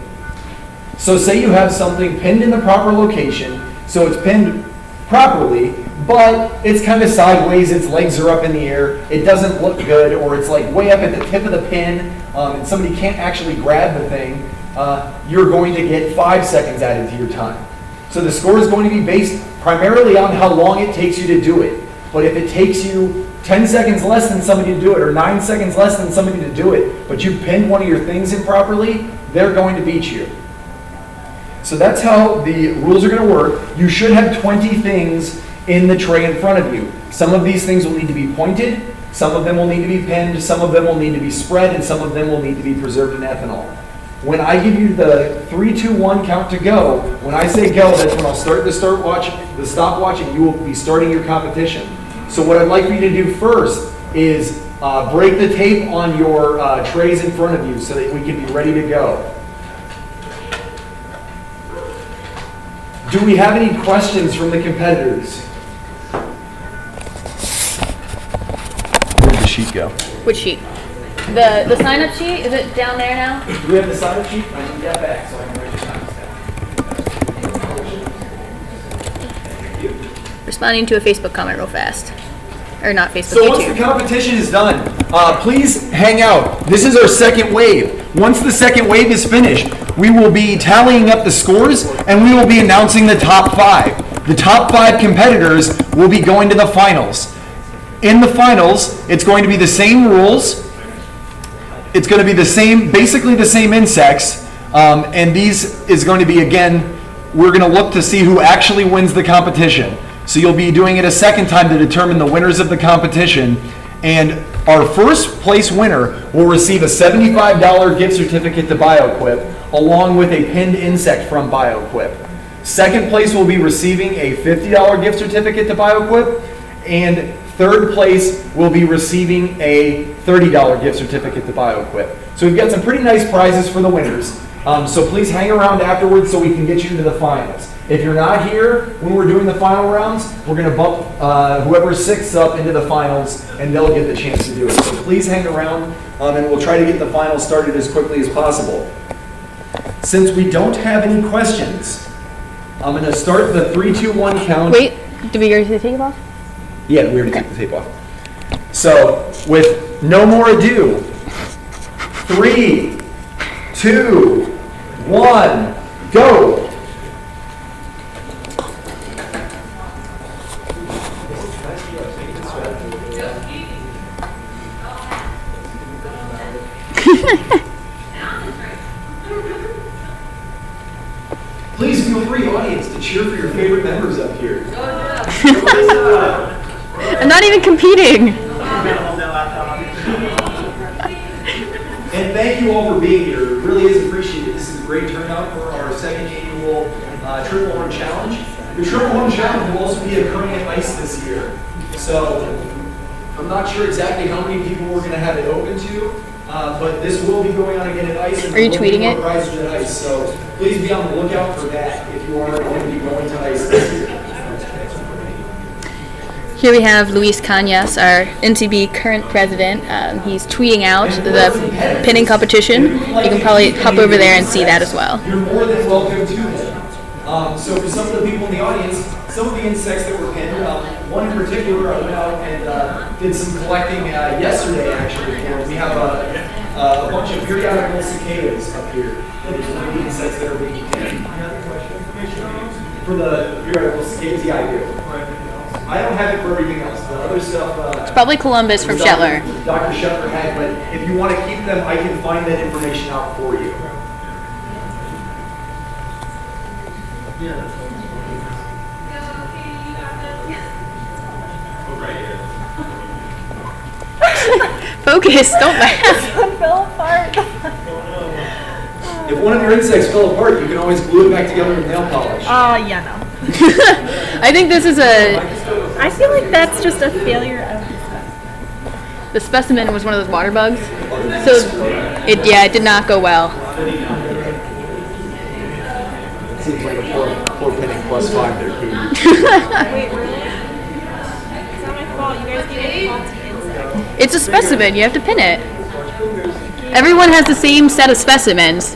So say you have something pinned in the proper location, so it's pinned properly, but it's kind of sideways, its legs are up in the air, it doesn't look good, or it's like way up at the tip of the pin, and somebody can't actually grab the thing, you're going to get 5 seconds added to your time. So the score is going to be based primarily on how long it takes you to do it. But if it takes you 10 seconds less than somebody to do it, or 9 seconds less than somebody to do it, but you pinned one of your things improperly, they're going to beat you. So that's how the rules are going to work. You should have 20 things in the tray in front of you. Some of these things will need to be pointed, some of them will need to be pinned, some of them will need to be spread, and some of them will need to be preserved in ethanol. When I give you the 3, 2, 1 count to go, when I say go, that's when I'll start the stopwatch, and you will be starting your competition. So what I'd like for you to do first is break the tape on your trays in front of you so that we can be ready to go. Do we have any questions from the competitors? Where did the sheet go? Which sheet? The sign-up sheet, is it down there now? Do we have the sign-up sheet? I need that back so I can write the times down. Responding to a Facebook comment real fast. Or not Facebook, So once YouTube. the competition is done, please hang out. This is our second wave. Once the second wave is finished, we will be tallying up the scores and we will be announcing the top 5. The top 5 competitors will be going to the finals. In the finals, it's going to be the same rules. It's going to be the same, basically the same insects, and these is going to be, again, we're going to look to see who actually wins the competition. So you'll be doing it a second time to determine the winners of the competition, and our first place winner will receive a $75 gift certificate to BioQuip, along with a pinned insect from BioQuip. Second place will be receiving a $50 gift certificate to BioQuip, and third place will be receiving a $30 gift certificate to BioQuip. So we've got some pretty nice prizes for the winners. So please hang around afterwards so we can get you into the finals. If you're not here when we're doing the final rounds, we're going to bump whoever's 6th up into the finals, and they'll get the chance to do it. So please hang around, and we'll try to get the finals started as quickly as possible. Since we don't have any questions, I'm going to start the 3, 2, 1 count. Wait, did we already take it off? Yeah, we already took the tape off. So, with no more ado, 3, 2, 1, go! Please feel free, audience, to cheer for your favorite members up here. I'm not even competing. And thank you all for being here. It really is appreciated. This is a great turnout for our second annual Triplehorn Challenge. The Triplehorn Challenge will also be occurring at ICE this year. So I'm not sure exactly how many people we're going to have it open to, but this will be going on again at ICE. And Are you tweeting it? Prizes at ICE. So please be on the lookout for that if you are going to be going to ICE this year. Here we have Luis Cañas, our NCB current president. He's tweeting out the pinning competition. You can probably hop over there and see that as well. You're more than welcome to them. So for some of the people in the audience, some of the insects that were pinned, one in particular I went out and did some collecting yesterday actually. We have a bunch of periodical cicadas up here. Those are the insects that are being pinned. For the periodical cicadas, yeah, I do. I don't have it for everything else. The other stuff... It's probably Columbus from Shetler. Dr. Shetler had, but if you want to keep them, I can find that information out for you. Focus, don't laugh. It fell apart. If one of your insects fell apart, you can always glue it back together with nail polish. Yeah, no. I think this is I feel like that's just a failure of the specimen was one of those water bugs. So it did not go well. Seems like a poor pinning +5 there, Katie. Wait, really? It's not my fault. You guys gave me lots of insects. It's a specimen, you have to pin it. Everyone has the same set of specimens.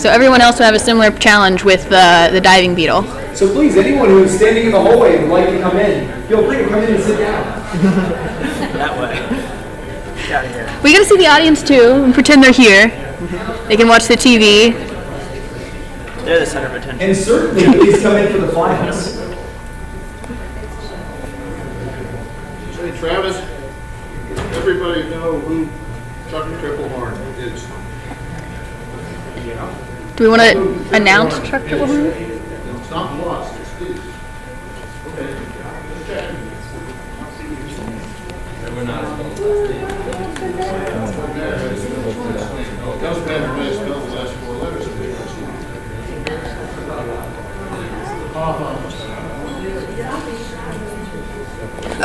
So everyone else will have a similar challenge with the diving beetle. So please, anyone who is standing in the hallway and would like to come in, feel free to come in and sit down. That way. Get out of here. We gotta see the audience too and pretend they're here. They can watch the TV. They're the center of attention. And certainly, please come in for the finals. Hey, Travis, everybody know who Chuck Triplehorn is. Do we want to announce Truck Triplehorn? It's not lost, it's this. Doesn't matter how you spell the last 4 letters of it.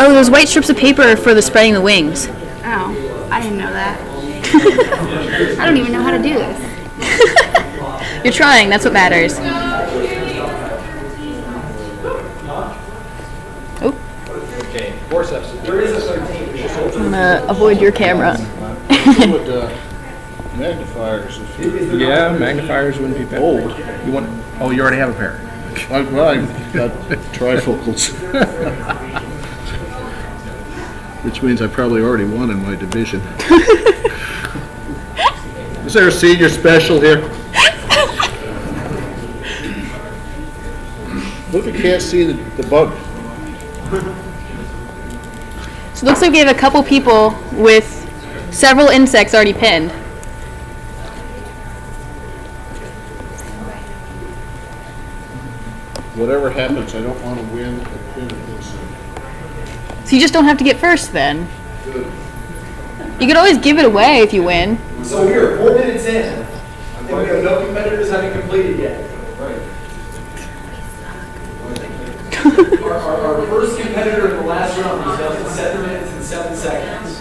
Oh, there's white strips of paper for the spreading the wings. Oh, I didn't know that. I don't even know how to do this. You're trying, that's what matters. Oh. Okay, forceps. There is a 13. I'm gonna avoid your camera. Magnifiers. Yeah, magnifiers wouldn't be bad. Old. You want? Oh, you already have a pair. I've got trifocals. Which means I probably already won in my division. Is there a senior special here? Look, you can't see the bug. So it looks like we have a couple people with several insects already pinned. Whatever happens, I don't want to win a pin at this. So you just don't have to get first then. You could always give it away if you win. So we're 4 minutes in, and we have no competitors having completed yet. Our first competitor in the last round was done in 7 minutes and 7 seconds.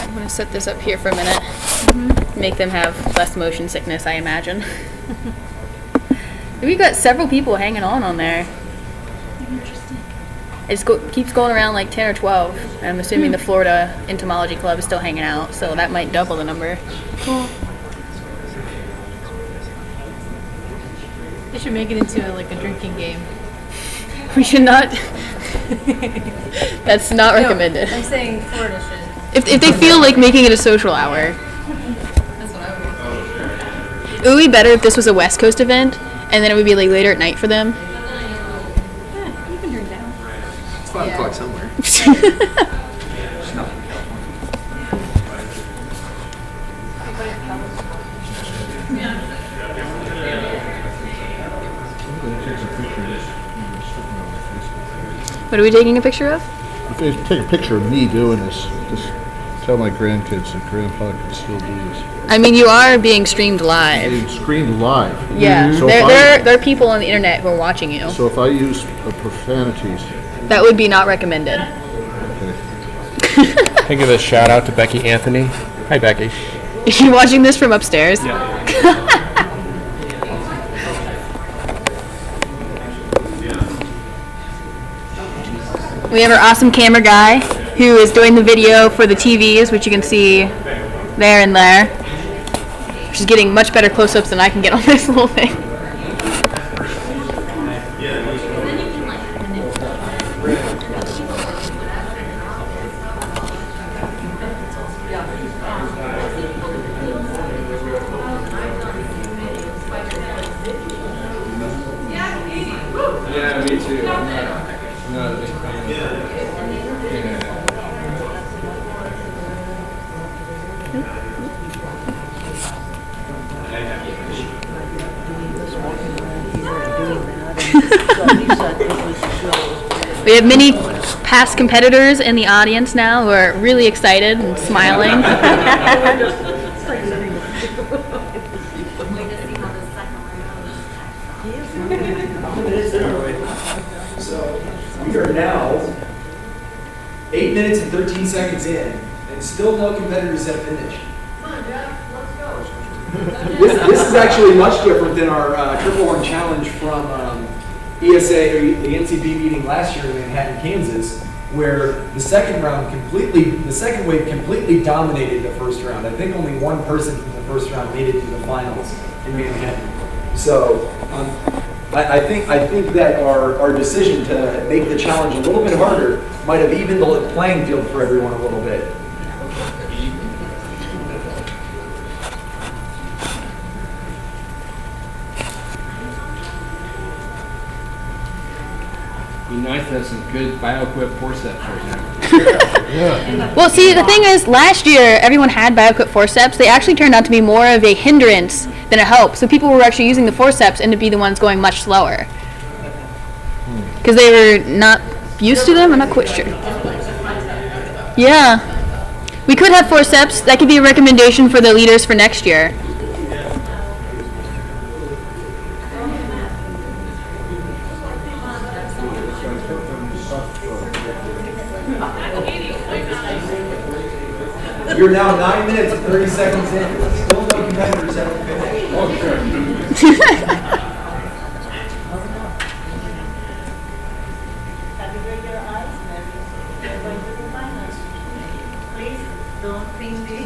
I'm gonna set this up here for a minute. Make them have less motion sickness, I imagine. We've got several people hanging on there. It keeps going around like 10 or 12. And I'm assuming the Florida Entomology Club is still hanging out, so that might double the number. Cool. They should make it into like a drinking game. We should not. That's not recommended. I'm saying Florida should. If they feel like making it a social hour. That's what I would. It would be better if this was a West Coast event, and then it would be like later at night for them. Yeah, you can drink now. It's 5 o'clock somewhere. What are we taking a picture of? If they take a picture of me doing this, just tell my grandkids that Grandpa can still do this. I mean, you are being streamed live. It's screened live. Yeah, So there are people on the internet who are watching you. So if I use profanities, That would be not recommended. okay. Can I give a shout out to Becky Anthony? Hi, Becky. Is she watching this from upstairs? We have our awesome camera guy who is doing the video for the TVs, which you can see there and there. She's getting much better close-ups than I can get on this little thing. Yeah, me too. I'm not a big fan. Yeah. We have many past competitors in the audience now who are really excited and smiling. So we are now 8 minutes and 13 seconds in, and still no competitors have finished. Come on, Jeff, let's go. This is actually much different than our Triplehorn challenge from ESA or the NCB meeting last year in Manhattan, Kansas, where the second wave completely dominated the first round. I think only one person from the first round made it to the finals in Manhattan. So I think that our decision to make the challenge a little bit harder might have evened the playing field for everyone a little bit. Be nice to have some good BioQuip forceps right now. Well, see, the thing is, last year, everyone had BioQuip forceps. They actually turned out to be more of a hindrance than a help. So people were actually using the forceps and to be the ones going much slower. Because they were not used to them? I'm not quite sure. Yeah. We could have forceps. That could be a recommendation for the leaders for next year. You're now 9 minutes and 30 seconds in. Still no competitors haven't finished. Oh, sure. Please don't ping me.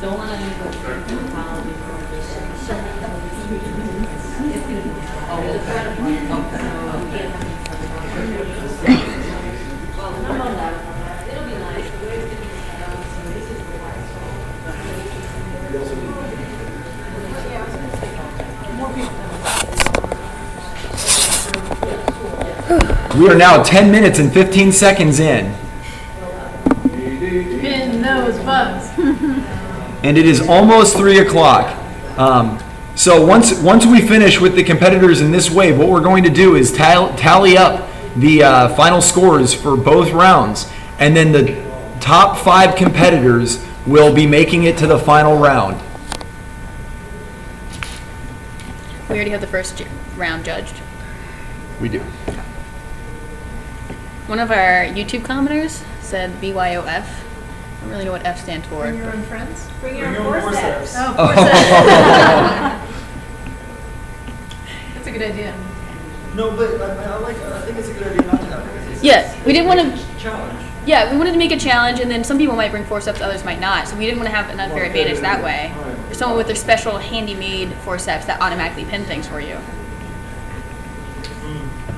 Don't want anybody to follow me for this. It'll be nice. We are now 10 minutes and 15 seconds in. Pin those bugs. And it is almost 3 o'clock. So once we finish with the competitors in this wave, what we're going to do is tally up the final scores for both rounds, and then the top 5 competitors will be making it to the final round. We already have the first round judged. We do. One of our YouTube commenters said BYOF. I don't really know what F stands for. Bring your own friends. Bring your forceps. Oh, that's a good idea. No, but I think it's a good idea not to have it. Yeah, we didn't want to. Challenge. Yeah, we wanted to make a challenge, and then some people might bring forceps, others might not. So we didn't want to have an unfair advantage that way. Or someone with their special handy-made forceps that automatically pin things for you.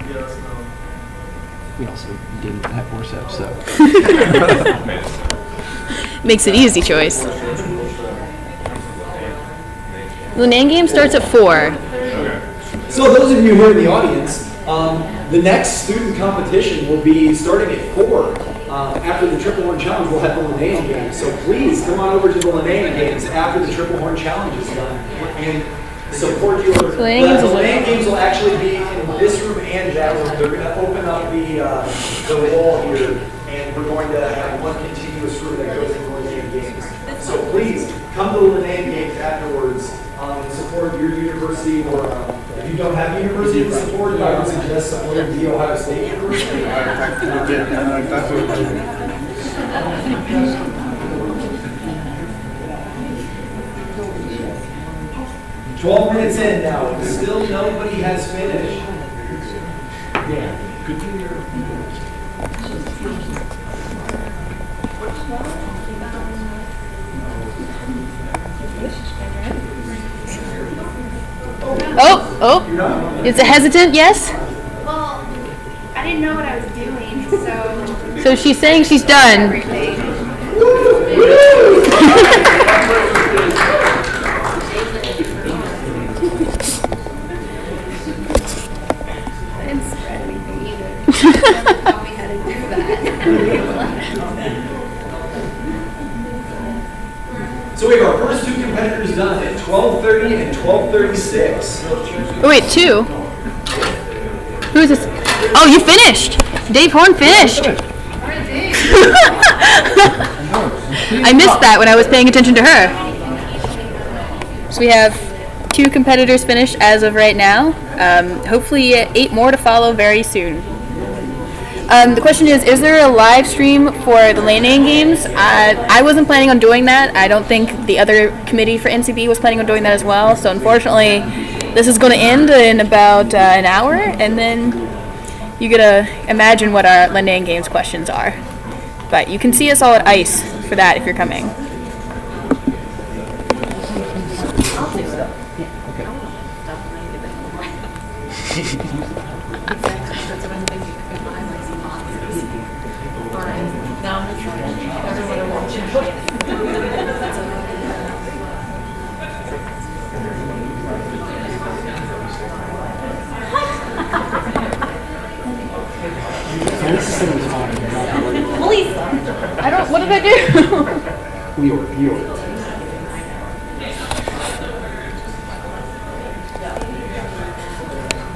Yes, no. We also didn't have forceps, so. Makes it easy choice. The name game starts at 4. So those of you who are in the audience, the next student competition will be starting at 4. After the Triplehorn Challenge, we'll have the Linnaean Games. So please come on over to the Linnaean Games after the Triplehorn Challenge is done and support your. The Linnaean Games will actually be in this room and that room. They're going to open up the wall here, and we're going to have one continuous room that goes into the Linnaean Games. So please come to the Linnaean Games afterwards and support your university, or if you don't have university to support, I would suggest supporting the Ohio State University. 12 minutes in now, and still nobody has finished. Yeah. Good to hear. Oh, it's a hesitant yes? Well, I didn't know what I was doing, so. So she's saying she's done. Everything. I didn't spread anything either. Never taught me how to do that. So we have our first two competitors done at 12:30 and 12:36. Oh wait, two? Who is this? Oh, you finished! Dave Horn finished! I missed that when I was paying attention to her. So we have two competitors finished as of right now. Hopefully 8 more to follow very soon. The question is there a live stream for the landing games? I wasn't planning on doing that. I don't think the other committee for NCB was planning on doing that as well. So unfortunately, this is going to end in about an hour, and then you get to imagine what our landing games questions are. But you can see us all at ICE for that if you're coming. I don't, what did I do? York.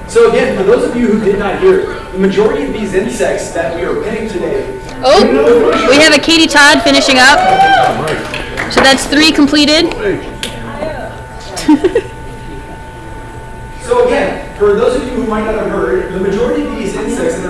So again, for those of you who did not hear, the majority of these insects that we are pinning today. Oh, we have a Katie Todd finishing up. So that's 3 completed. So again, for those of you who might not have heard, the majority of these insects that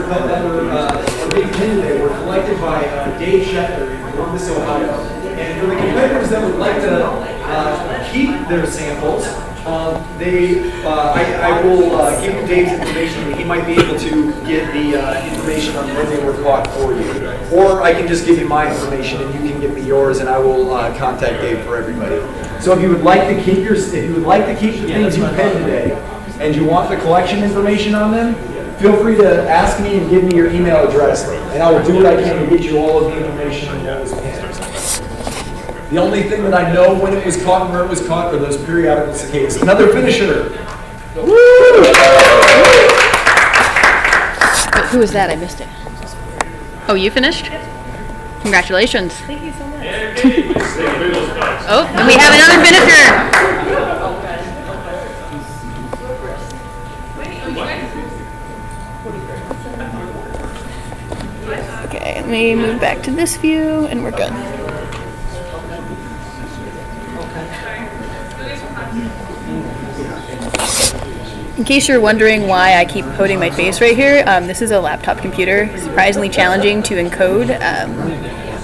are being pinned today were collected by Dave Schefter in Columbus, Ohio. And for the competitors that would like to keep their samples, I will give you Dave's information. He might be able to get the information on when they were caught for you. Or I can just give you my information and you can give me yours, and I will contact Dave for everybody. So if you would like to keep the things you penned today, and you want the collection information on them, feel free to ask me and give me your email address, and I will do what I can to get you all of the information on what was pinned. The only thing that I know when it was caught and where it was caught are those periodical cicadas. Another finisher. Woo! Who is that? I missed it. Oh, you finished? Congratulations. Thank you so much. Oh, and we have another finisher. Okay, let me move back to this view and we're good. In case you're wondering why I keep putting my face right here, this is a laptop computer. Surprisingly challenging to encode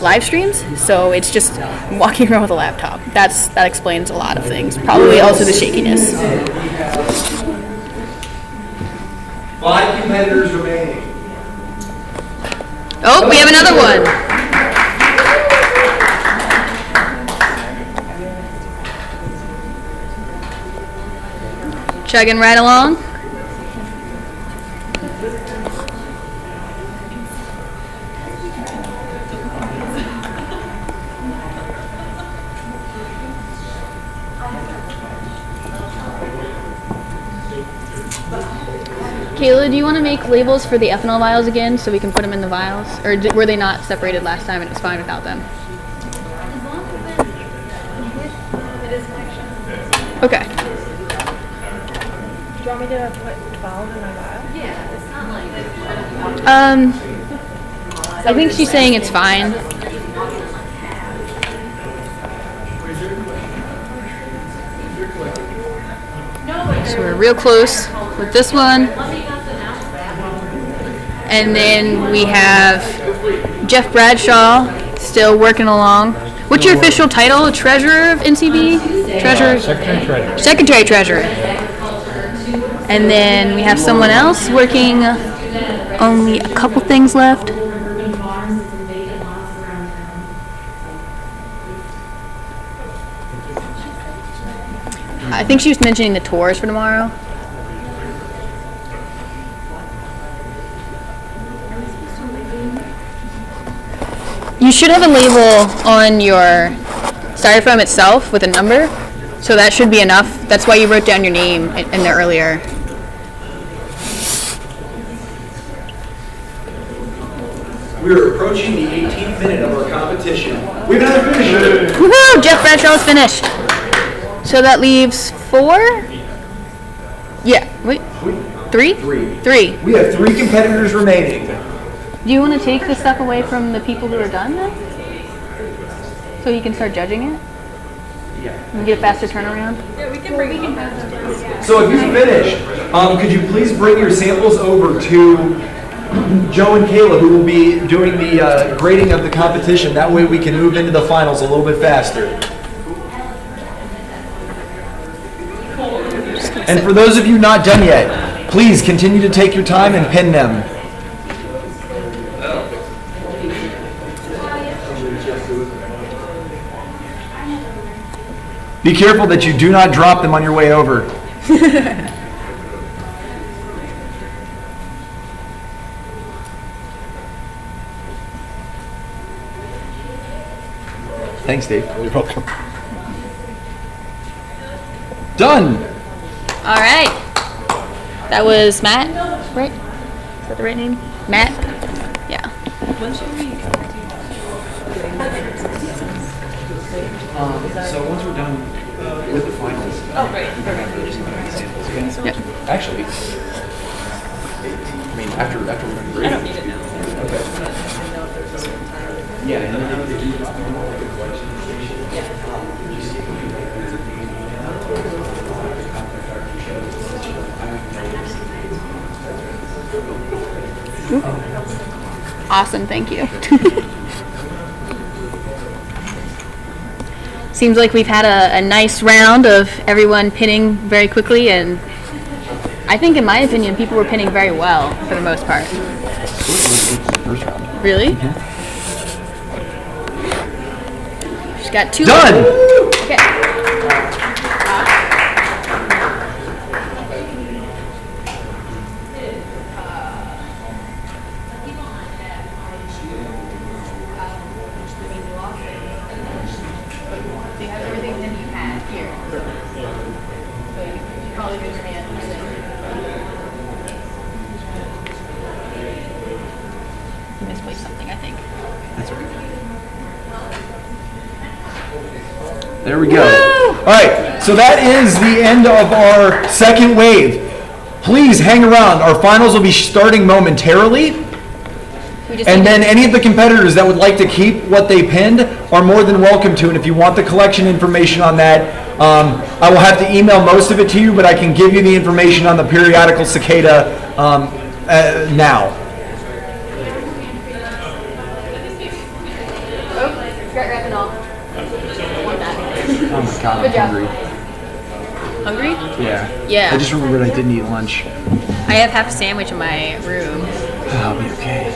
live streams, so it's just walking around with a laptop. That explains a lot of things. Probably also the shakiness. 5 competitors remaining. Oh, we have another one. Chugging right along. Kayla, do you want to make labels for the ethanol vials again so we can put them in the vials? Or were they not separated last time and it's fine without them? Okay. Do you want me to put 12 in my vial? Yeah, it's not like I think she's saying it's fine. So we're real close with this one. And then we have Jeff Bradshaw still working along. What's your official title? Treasurer of NCB? Treasurer? Secretary-Treasurer. Secretary-Treasurer. And then we have someone else working only a couple things left. I think she was mentioning the tours for tomorrow. You should have a label on your styrofoam itself with a number, so that should be enough. That's why you wrote down your name in there earlier. We're approaching the 18th minute of our competition. We have another finisher. Woohoo! Jeff Bradshaw's finished. So that leaves 4? Yeah, wait. 3? 3. We have 3 competitors remaining. Do you want to take the stuff away from the people who are done then? So you can start judging it? Yeah. And get a faster turnaround? Yeah, we can bring them. So if you're finished, could you please bring your samples over to Joe and Kayla, who will be doing the grading of the competition. That way we can move into the finals a little bit faster. And for those of you not done yet, please continue to take your time and pin them. Be careful that you do not drop them on your way over. Thanks, Dave. You're welcome. Done. All right. That was Matt, right? Is that the right name? Matt? Yeah. So once we're done with the finals. Oh, right. Perfect. Yep. Actually, I mean, after we're done grading. I don't need it now. Okay. Yeah. Awesome, thank you. Seems like we've had a nice round of everyone pinning very quickly, and I think, in my opinion, people were pinning very well for the most part. First round. Really? Just got 2. Done! Okay. Do you have everything that you had here? So you probably raise your hand. You misplaced something, I think. That's right. There we go. All right, so that is the end of our second wave. Please hang around. Our finals will be starting momentarily. And then any of the competitors that would like to keep what they pinned are more than welcome to. And if you want the collection information on that, I will have to email most of it to you, but I can give you the information on the periodical cicada now. Oh, skirt wrapping off. Want that. Oh my God, Good I'm job. hungry. Hungry? Yeah. Yeah. I just remembered I didn't eat lunch. I have half a sandwich in my room. I'll be okay.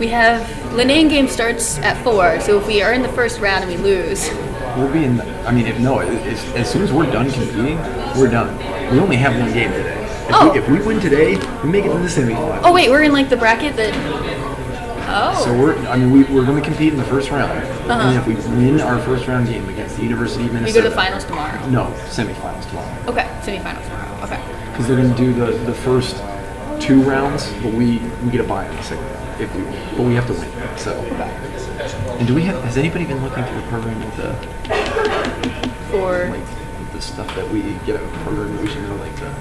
We have, Linane game starts at 4, so if we are in the first round and we lose. We'll be in, as soon as we're done competing, we're done. We only have one game today. If we win today, we make it to the semifinals. Oh wait, we're in like the bracket that, So we're going to compete in the first round. And if we win our first round game against the University of we Minnesota. go to the finals tomorrow. No, semifinals tomorrow. Okay, semifinals tomorrow, okay. Because they're going to do the first 2 rounds, but we get a bye in the second round if we win. But we have to win. So. And has anybody been looking through the program with the stuff that we get out of the program? We should know, like the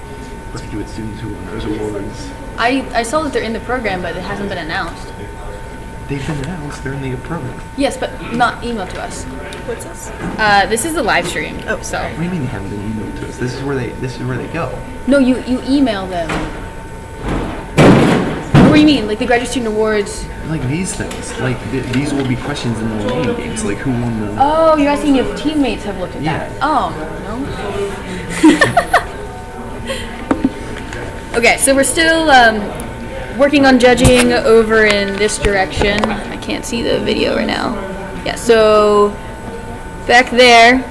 graduate students who won those awards. I saw that they're in the program, but it hasn't been announced. They've been announced. They're in the program. Yes, but not emailed to us. What's this? This is the live stream. Oh, so. What do you mean they haven't been emailed to us? This is where they go. No, you email them. What do you mean? Like the graduate student awards? Like these things. Like these will be questions in the Linane games. Like who won the. Oh, you're asking if teammates have looked at Yeah. that. Oh, no. Okay, so we're still working on judging over in this direction. I can't see the video right now. Yeah, so back there,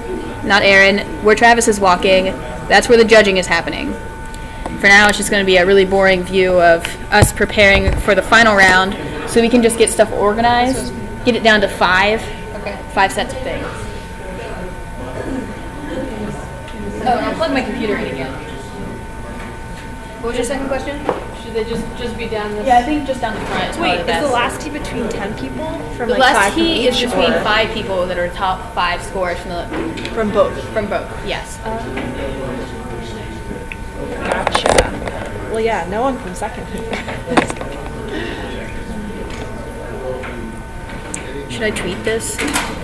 not Aaron, where Travis is walking, That's where the judging is happening. For now, it's just going to be a really boring view of us preparing for the final round, so we can just get stuff organized, get it down to 5 sets of things. Oh, and I'll plug my computer in again. What was your second question? Should they just be down this? Yeah, I think just down the front is probably Wait, the best. is the last tee between 10 people? From The like last 5 from heat is each, between or- 5 people that are top 5 scorers From both. from both. Yes. Gotcha. Well, yeah, no one from second. Should I tweet this? I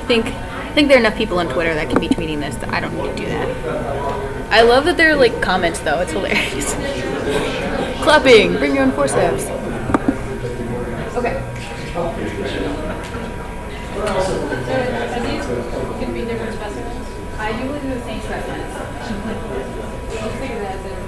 think there are enough people on Twitter that can be tweeting this that I don't need to do that. I love that there are like comments though. It's hilarious. Clapping. Bring your own forceps. Okay. Are these going to be different specimens? I do believe they're the same specimens. Let's figure that out.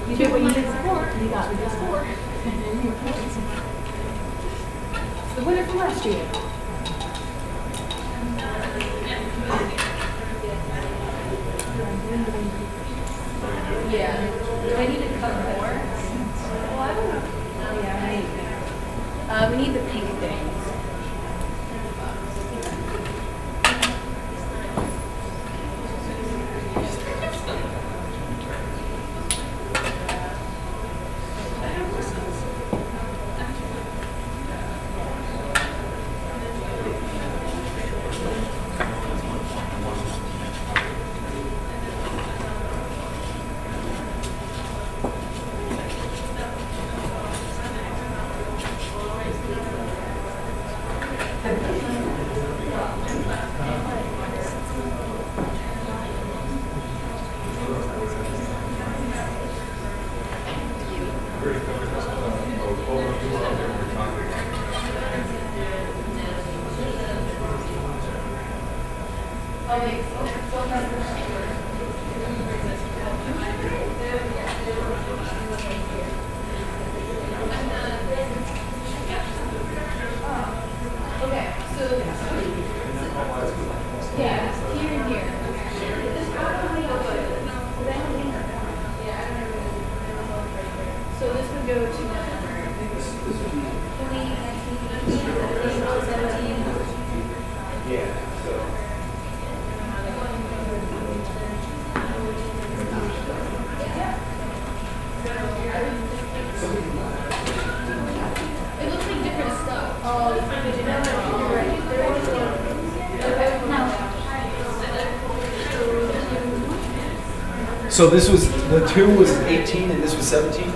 You did what you did before. You got the score. The winner from last year. Yeah. Do I need to cut more? Well, I don't know. Oh, yeah, we need the pink things. So this was, the 2 was 18 and this was 17?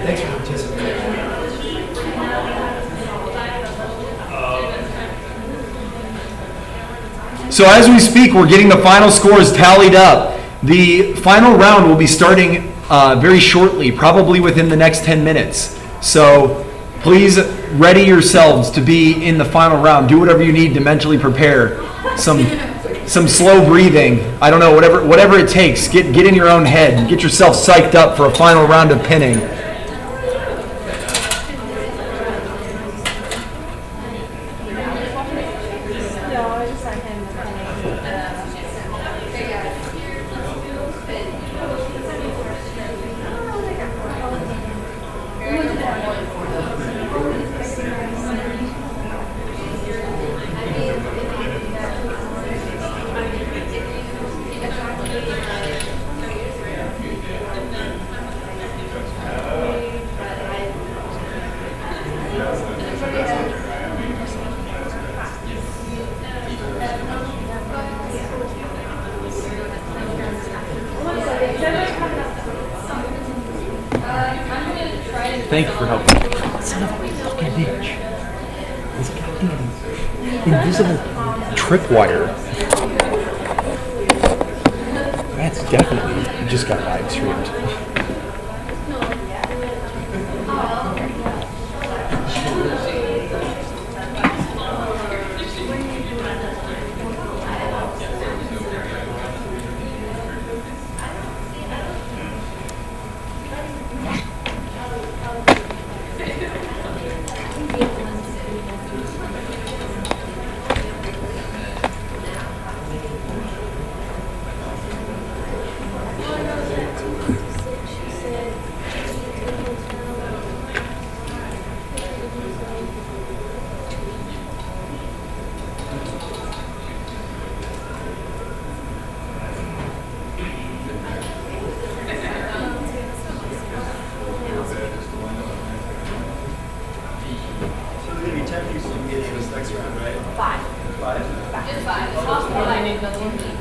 Thanks for participating. So as we speak, we're getting the final scores tallied up. The final round will be starting very shortly, probably within the next 10 minutes. So please ready yourselves to be in the final round. Do whatever you need to mentally prepare. Some slow breathing. I don't know, whatever it takes. Get in your own head. Get yourself psyched up for a final round of pinning. Thank you for helping. Son of a fucking bitch. This goddamn invisible tripwire. That's definitely just got live streamed.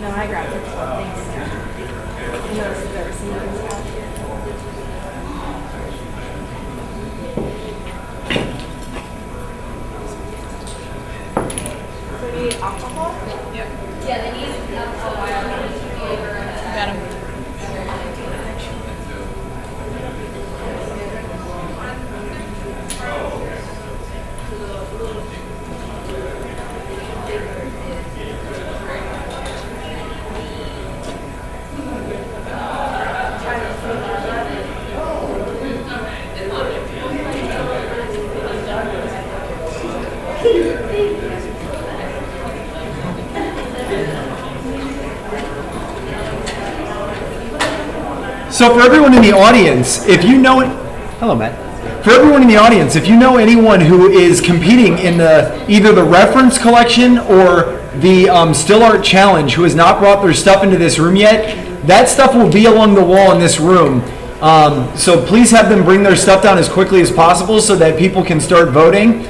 No, I grabbed it. Thanks. No, there was some others out here. So do you need alcohol? Yep. Yeah, they need alcohol. Got him. So for everyone in the audience, if you know it, hello Matt. For everyone in the audience, if you know anyone who is competing in either the reference collection or the Still Art Challenge who has not brought their stuff into this room yet, that stuff will be along the wall in this room. So please have them bring their stuff down as quickly as possible so that people can start voting.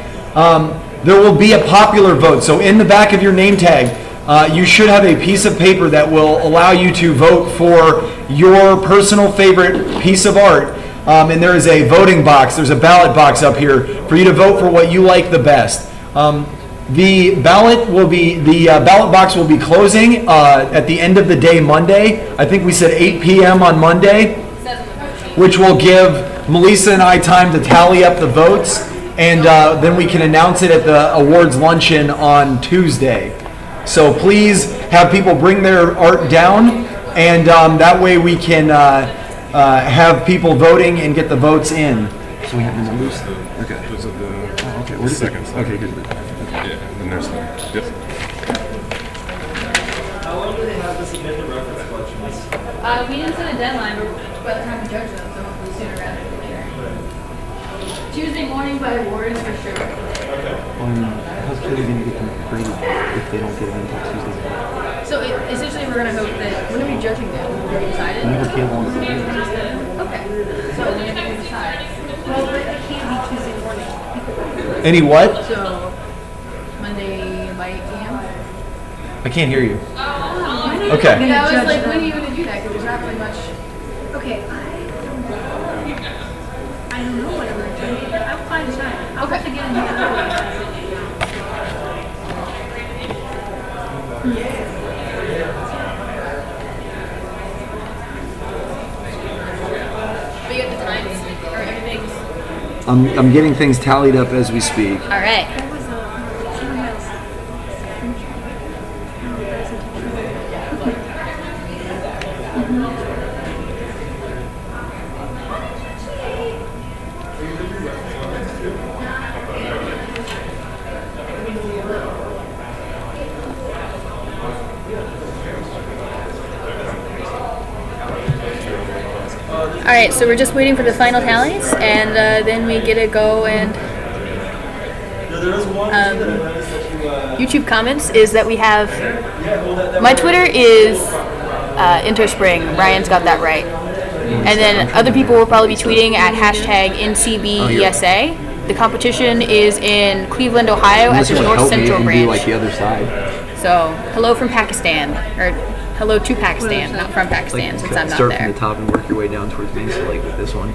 There will be a popular vote. So in the back of your name tag, you should have a piece of paper that will allow you to vote for your personal favorite piece of art. And there is a voting box. There's a ballot box up here for you to vote for what you like the best. The ballot box will be closing at the end of the day Monday. I think we said 8 p.m. on Monday, which will give Melissa and I time to tally up the votes, and then we can announce it at the awards luncheon on Tuesday. So please have people bring their art down, and that way we can have people voting and get the votes in. So we have the numbers? Okay. Those are the Okay, where's seconds. Okay, good. Yeah, and then there's the, yep. How long do they have to submit the reference collections? We didn't set a deadline, but by the time we judge them, so hopefully sooner rather than later. Tuesday morning by awards for sure. How's Kelly going to get them graded if they don't get them until Tuesday? So essentially, we're going to hope that, when are we judging them? Have we decided? Whenever Caleb wants to do it. Okay, so whenever we decide. Well, but it can't be Tuesday morning. Any what? So, Monday by 8 p.m.? I can't hear you. Oh, Okay. that was like, when are you going to do that? Because there's not really much. Okay, I don't know what I'm going to do. I'll find time. I'll have to get in here. But you got the times or everything's. I'm getting things tallied up as we speak. All right. All right, so we're just waiting for the final tallies, and then we get to go and YouTube comments is that we have, my Twitter is Interspring, Brian's got that right. And then other people will probably be tweeting at hashtag NCB-ESA. The competition is in Cleveland, Ohio at the North Central branch. Like the other side. So, hello from Pakistan, or hello to Pakistan, not from Pakistan, since I'm not Start there. from the top and work your way down towards me, so like with this one.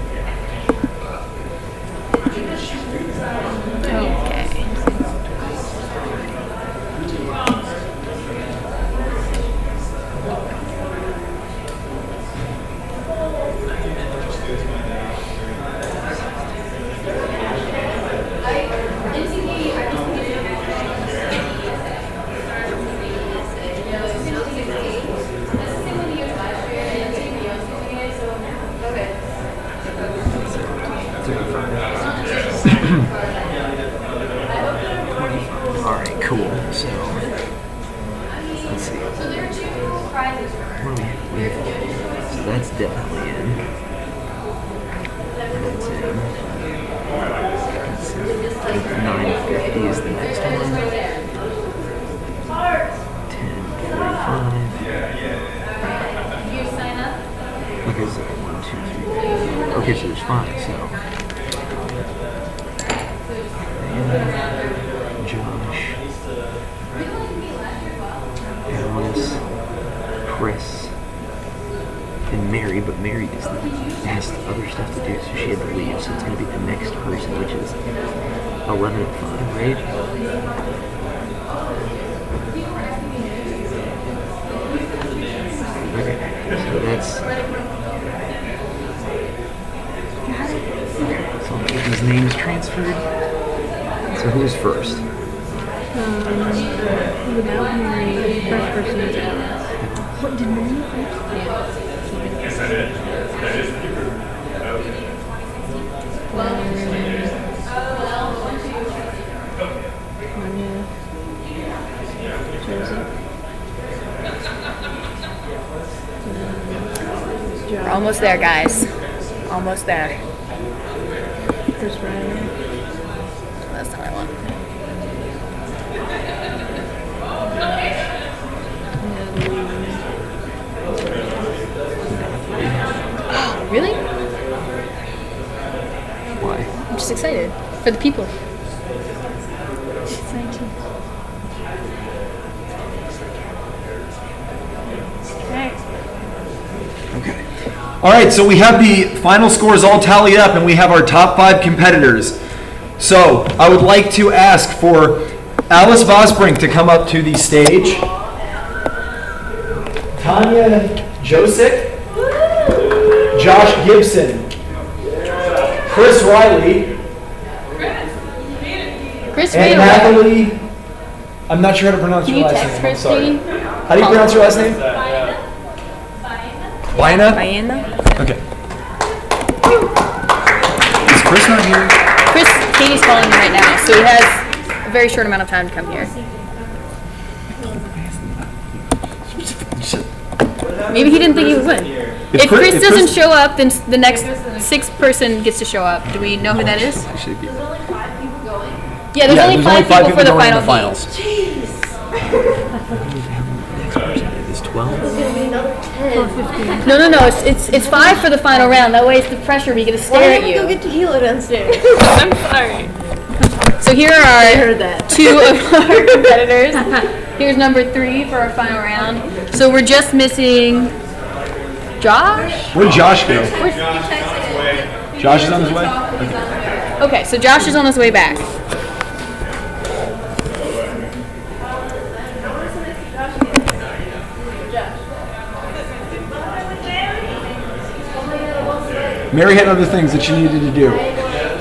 9:50 is the next one. 10:45. You sign up? Okay, so 1, 2, 3, 4. Okay, so there's 5. So Josh, Alice, Chris, and Mary, but Mary has other stuff to do, so she had to leave. So it's going to be the next person, which is 11 at 5, right? Okay, so that's... Okay, so I'll get these names transferred. So who's first? Without Mary, first person is Alice. What, did Mary first? We're almost there, guys. Almost there. Chris Riley. That's not what I want. Really? Why? I'm just excited for the people. Okay. All right, so we have the final scores all tallied up, and we have our top 5 competitors. So I would like to ask for Alice Vosbrink to come up to the stage. Tanya Josick. Josh Gibson. Chris Riley. Chris And Riley. Natalie. I'm not sure how to pronounce Can your you last text name. I'm sorry. Christine? How do you pronounce your last name? Lina? Diana? Okay. Is Chris not here? Chris, Katie's calling him right now, so he has a very short amount of time to come here. Maybe he didn't think he would win. If Chris doesn't show up, then the next 6th person gets to show up. Do we know who that is? Should be. Yeah, there's only 5 people for the going in final the finals. Next person is 12. No, it's 5 for the final round. That way it's the pressure. We get to stare at you. Go get tequila downstairs. I'm sorry. So here are 2 of our competitors. Here's number 3 for our final round. So we're just missing Josh? Where'd Josh go? Josh is on his way? Okay, so Josh is on his way back. Mary had other things that she needed to do.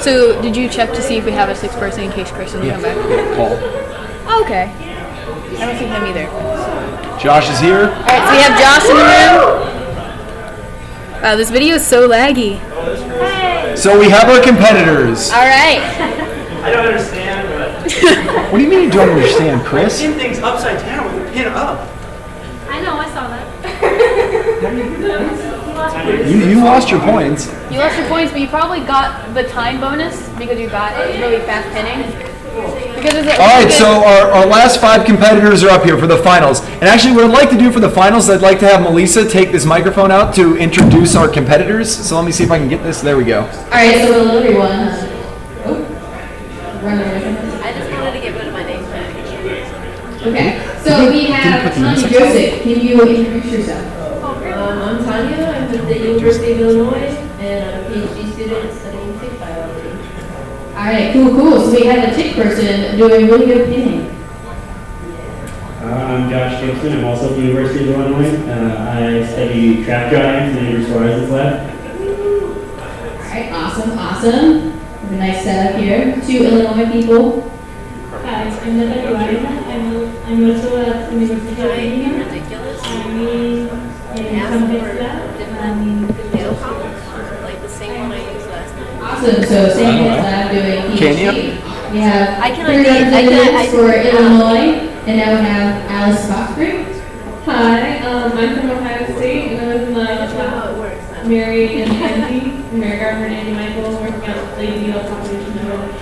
So did you check to see if we have a 6th person in case Chris doesn't come back? Paul. Oh, okay. I don't see him either. Josh is here. Alright, so we have Josh in the room. Wow, this video is so laggy. So we have our competitors. Alright. I don't understand, but What do you mean you don't understand, Chris? pin things upside down with the pin up. I know, I saw that. You lost your points. You lost your points, but you probably got the time bonus because you got really fast pinning. Because it's All right, so our last 5 competitors are up here for the finals. And actually, what I'd like to do for the finals, I'd like to have Melissa take this microphone out to introduce our competitors. So let me see if I can get this. There we go. Alright, so hello everyone. Run away from this. I just wanted to get rid of my name tag. Okay, so we have Tanya Joseph. Can you introduce yourself? I'm Tanya. I'm at the University of Illinois, and I'm a PhD student studying tick biology. Alright, cool. So we have a tick person doing really good pinning. I'm Josh Gibson. I'm also at the University of Illinois. I study trap drawings in Andrew Suarez's lab. Alright, awesome. We have a nice setup here. 2 Illinois people. Hi, I'm Natalie Varela. I'm also at the University of Illinois. Ridiculous. I'm in some lab. Nail polish, like the same one I used last time. Awesome. So same lab doing PhD. Can you? We have I can 3 ID representatives for Illinois, and now we have Alice Foxbury. Hi, I'm from Ohio State, and I was in That's not how the it works. Mary and Andy, Mary Gardner and Andy Michael, working out the needle population.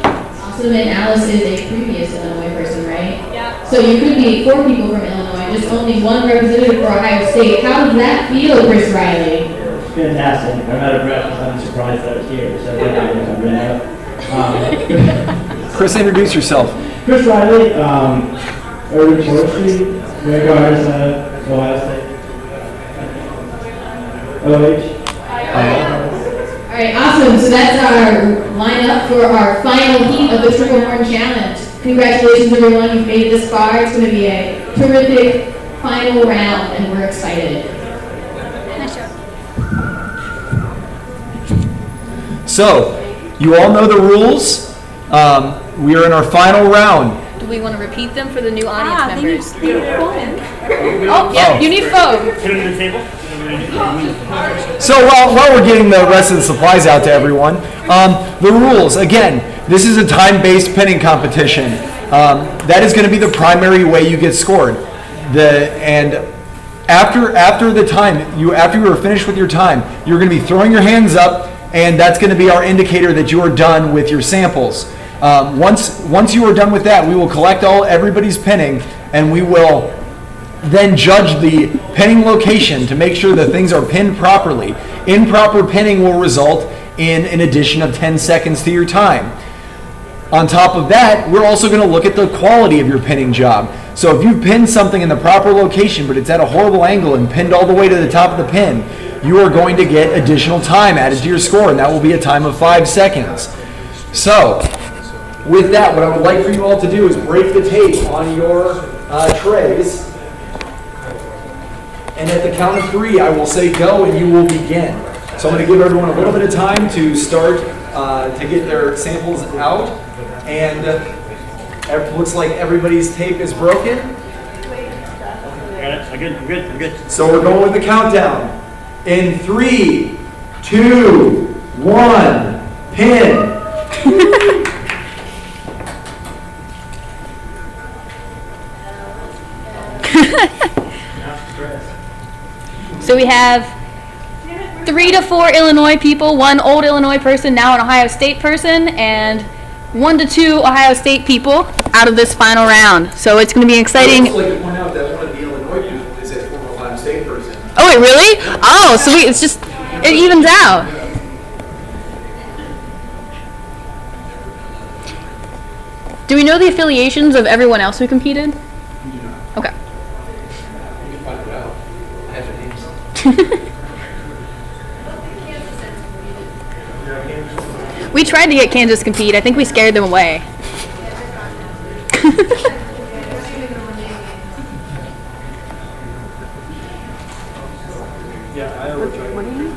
Awesome. So then Alice is a previous Illinois person, right? Yeah. So you could be 4 people from Illinois, just only 1 representative for Ohio State. How does that feel, Chris Riley? Fantastic. I'm out of breath because I'm surprised I was here, so I've been out. Chris, introduce yourself. Chris Riley, urban forestry, Vanguard's Ohio State. OH. All right, awesome. So that's our lineup for our final heat of the Triplehorn Challenge. Congratulations, everyone. You've made it this far. It's going to be a terrific final round, and we're excited. So, you all know the rules. We are in our final round. Do we want to repeat them for the new audience members? They need foam. Oh, yeah, you need foam. Put it on the table. So while we're getting the rest of the supplies out to everyone, the rules, again, this is a time-based pinning competition. That is going to be the primary way you get scored. After the time, after you are finished with your time, you're going to be throwing your hands up, and that's going to be our indicator that you are done with your samples. Once you are done with that, we will collect everybody's pinning, and we will then judge the pinning location to make sure that things are pinned properly. Improper pinning will result in an addition of 10 seconds to your time. On top of that, we're also going to look at the quality of your pinning job. So if you've pinned something in the proper location, but it's at a horrible angle and pinned all the way to the top of the pin, you are going to get additional time added to your score, and that will be a time of 5 seconds. So, with that, what I would like for you all to do is break the tape on your trays. And at the count of 3, I will say go, and you will begin. So I'm going to give everyone a little bit of time to start to get their samples out. And it looks like everybody's tape is broken. Got it. I'm good. So we're going with the countdown. In 3, 2, 1, pin. So we have 3 to 4 Illinois people, 1 old Illinois person, now an Ohio State person, and 1 to 2 Ohio State people out of this final round. So it's going to be exciting. I'd also like to point out that one of the Illinois people is a former Ohio State person. Oh, wait, really? Oh, sweet. It's just, it evens out. Do we know the affiliations of everyone else who competed? We do not. Okay. You can find it out. I have their names. We tried to get Kansas to compete. I think we scared them away. What do you mean?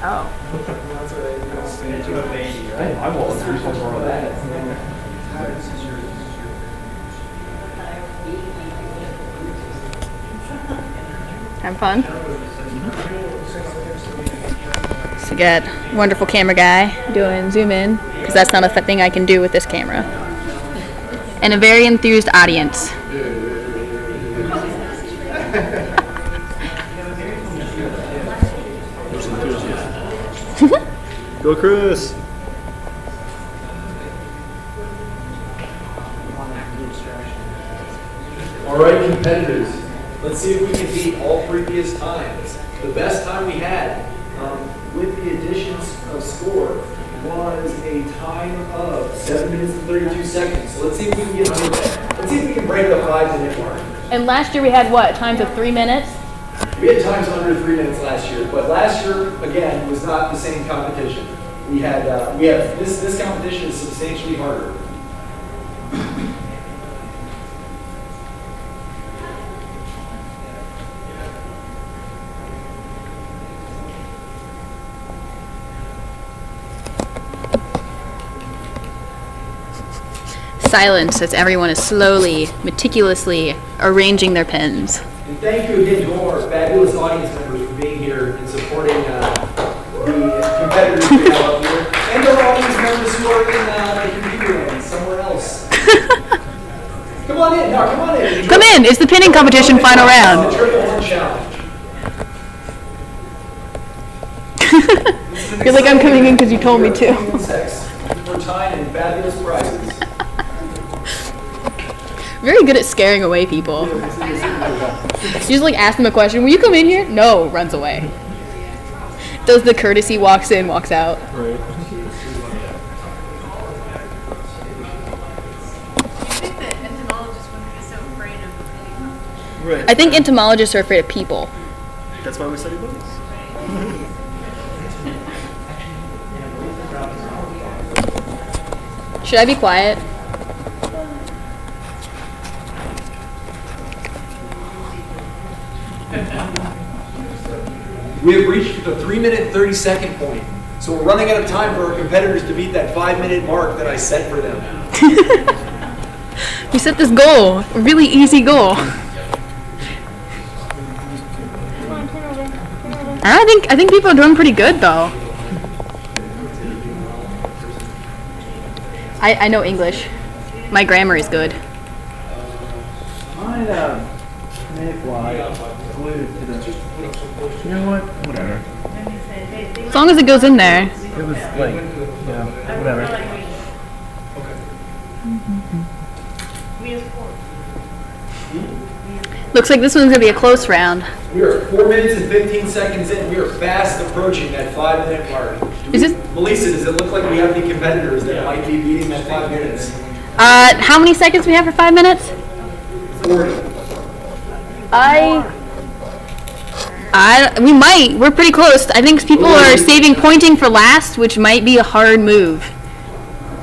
Oh. I volunteered for more of that. Have fun. So got wonderful camera guy doing zoom in, because that's not a thing I can do with this camera. And a very enthused audience. Go, Chris. All right, competitors. Let's see if we can beat all previous times. The best time we had with the additions of score was a time of 7 minutes and 32 seconds. So let's see if we can get under that. Let's see if we can break the 5-minute mark. And last year we had what? Times of 3 minutes? We had times under 3 minutes last year, but last year, again, was not the same competition. We have this competition is substantially harder. Silence as everyone is slowly, meticulously arranging their pens. And thank you again to all our fabulous audience members for being here and supporting the competitors we have up here, and our audience members who are in the computer room somewhere else. Come on in, no, come on in. Come in, it's the pinning competition final round. The Triplehorn Challenge. I feel like I'm coming in because you told me to. Insects for sign and fabulous prizes. Very good at scaring away people. You just like ask them a question. Will you come in here? No, runs away. Does the courtesy, walks in, walks out. Right. I think entomologists are afraid of people. That's why we study bugs. Should I be quiet? We have reached the 3-minute 30-second point. So we're running out of time for our competitors to beat that 5-minute mark that I set for them. We set this goal, a really easy goal. I think people are doing pretty good though. I know English. My grammar is good. Mine, may fly glued to the. You know what? Whatever. As long as it goes in there. It was like, yeah, whatever. Looks like this one's gonna be a close round. We are 4 minutes and 15 seconds in. We are fast approaching that 5-minute mark. Melissa, does it look like we have any competitors that might be beating that 5 minutes? How many seconds we have for 5 minutes? 40. We might. We're pretty close. I think people are saving pointing for last, which might be a hard move.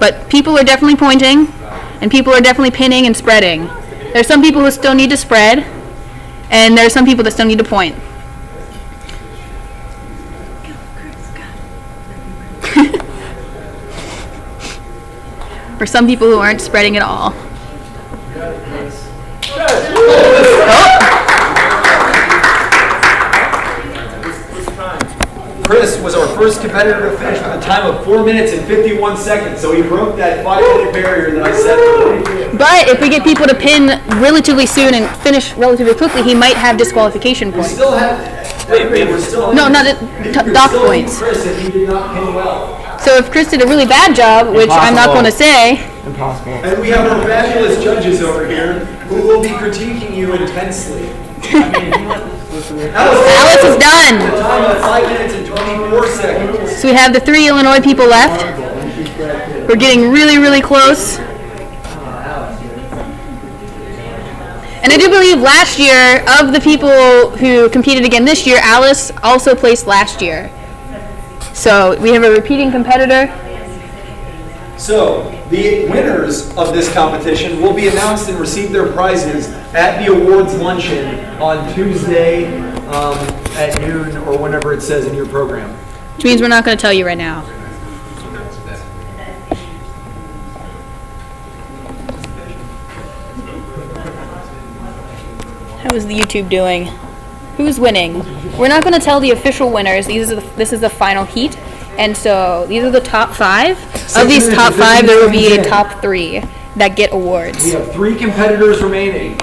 But people are definitely pointing, and people are definitely pinning and spreading. There's some people who still need to spread, and there's some people that still need to point. For some people who aren't spreading at all. Chris was our first competitor to finish with a time of 4 minutes and 51 seconds, so he broke that 5-minute barrier that I set for him. But if we get people to pin relatively soon and finish relatively quickly, he might have disqualification We points. still have. We're still. No, not dock still points. Chris, and he did not pin well. So if Chris did a really bad job, which I'm not going to say, Impossible. And we have our fabulous judges over here who will be critiquing you intensely. Alice is done. A time of 5 minutes and 24 seconds. So we have the 3 Illinois people left. We're getting really, really close. And I do believe last year, of the people who competed again this year, Alice also placed last year. So we have a repeating competitor. So, the winners of this competition will be announced and receive their prizes at the awards luncheon on Tuesday at noon or whenever it says in your program. Which means we're not going to tell you right now. How is the YouTube doing? Who's winning? We're not going to tell the official winners. This is the final heat. And so these are the top 5. Of these top 5, there will be a top 3 that get awards. We have 3 competitors remaining.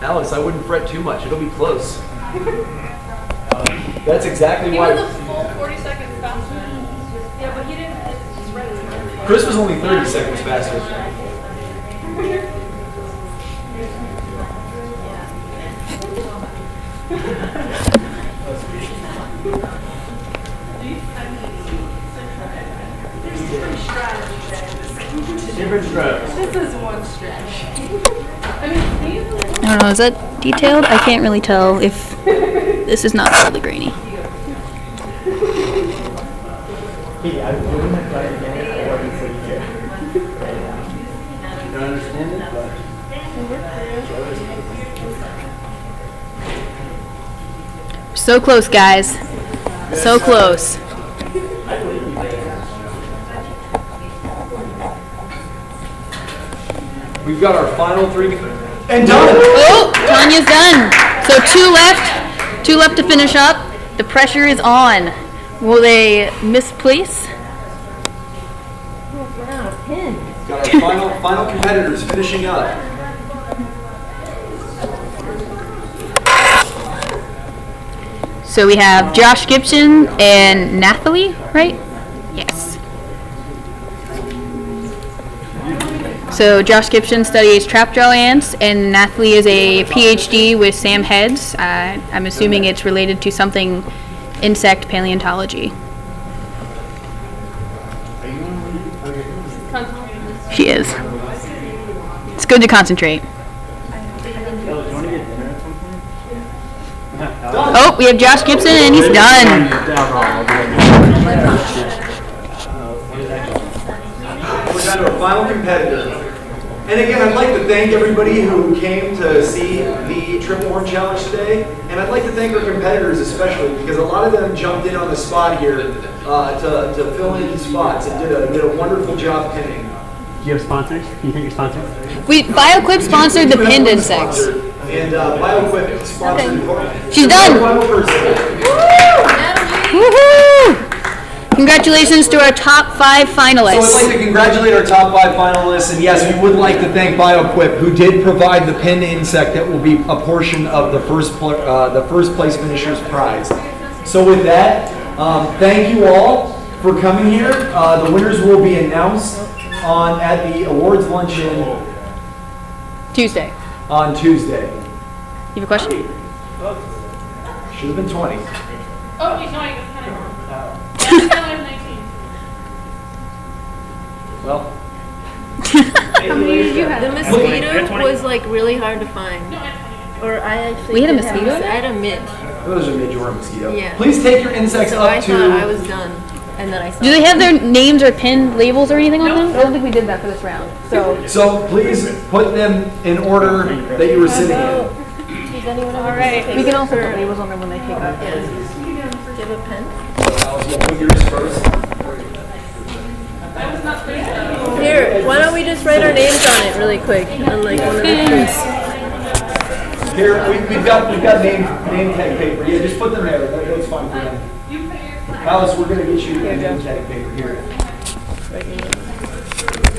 Alex, I wouldn't fret too much. It'll be close. That's exactly why. the full 40 seconds faster. Yeah, but he didn't. Chris was only 30 seconds faster. Different strokes. This is one stretch. I don't know, is that detailed? I can't really tell if this is not totally grainy. Hey, I'm doing my flight again. I wasn't sitting here. I don't understand it, but. So close, guys. So close. We've got our final 3 and done. Oh, Tanya's done. So 2 left. 2 left to finish up. The pressure is on. Will they misplace? Got our final competitors finishing up. So we have Josh Gibson and Nathalie, right? Yes. So Josh Gibson studies trapjaw ants, and Nathalie is a PhD with Sam Heads. I'm assuming it's related to something insect paleontology. She is. It's good to concentrate. Oh, we have Josh Gibson, and he's done. We're down to our final competitor. And again, I'd like to thank everybody who came to see the Triplehorn Challenge today. And I'd like to thank our competitors especially, because a lot of them jumped in on the spot here to fill in spots and did a wonderful job pinning. Do you have sponsors? Can you thank your sponsors? BioQuip sponsored the pinned insects. And BioQuip sponsored. She's done. Woohoo! Congratulations to our top 5 finalists. So I'd like to congratulate our top 5 finalists, and yes, we would like to thank BioQuip, who did provide the pinned insect that will be a portion of the first place finisher's prize. So with that, thank you all for coming here. The winners will be announced at the awards luncheon Tuesday. On Tuesday. You have a question? Should have been 20. Oh, wait, no, I guess kind of. Yeah, I'm 19. Well. How many did you have? The mosquito was like really hard to find. No, I'm 20. Or I actually We had a did have mosquito? I had a midge. Those are midge or a mosquito. Yeah. Please take your insects So up I to. thought I was done. And then I saw Do they have their names or pinned labels or anything on them? I don't think we did that for this round. So please put them in order that you were sitting in. Does anyone All right. We can also put labels on them when they take off. Do you have a pen? Alice, we'll put yours first. Here, why don't we just write our names on it really quick on like one of the fruits? Here, we've got name tag paper. Yeah, just put them there. That's fine for them. Alice, we're gonna get you name tag paper here.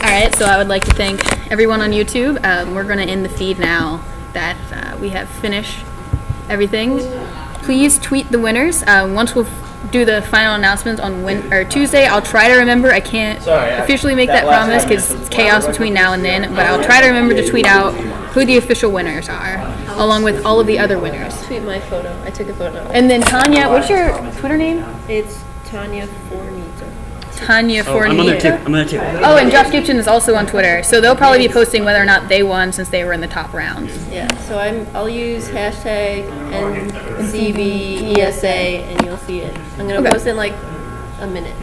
All right, so I would like to thank everyone on YouTube. We're going to end the feed now that we have finished everything. Please tweet the winners. Once we'll do the final announcements on Tuesday, I'll try to remember. I can't officially make that promise because it's chaos between now and then, but I'll try to remember to tweet out who the official winners are, along with all of the other winners. Tweet my photo. I took a photo. And then Tanya, what's your Twitter name? It's Tanya Fornita. Tanya Fornita. I'm on there too. I'm on there too. Oh, and Josh Gibson is also on Twitter, so they'll probably be posting whether or not they won since they were in the top rounds. Yeah, so I'll use hashtag NCB-ESA and you'll see it. I'm going to post in like a minute.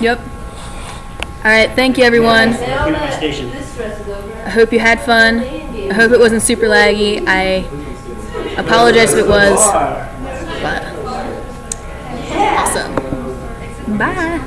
Yep. All right, thank you everyone. I hope you had fun. I hope it wasn't super laggy. I apologize if it was, but awesome. Bye.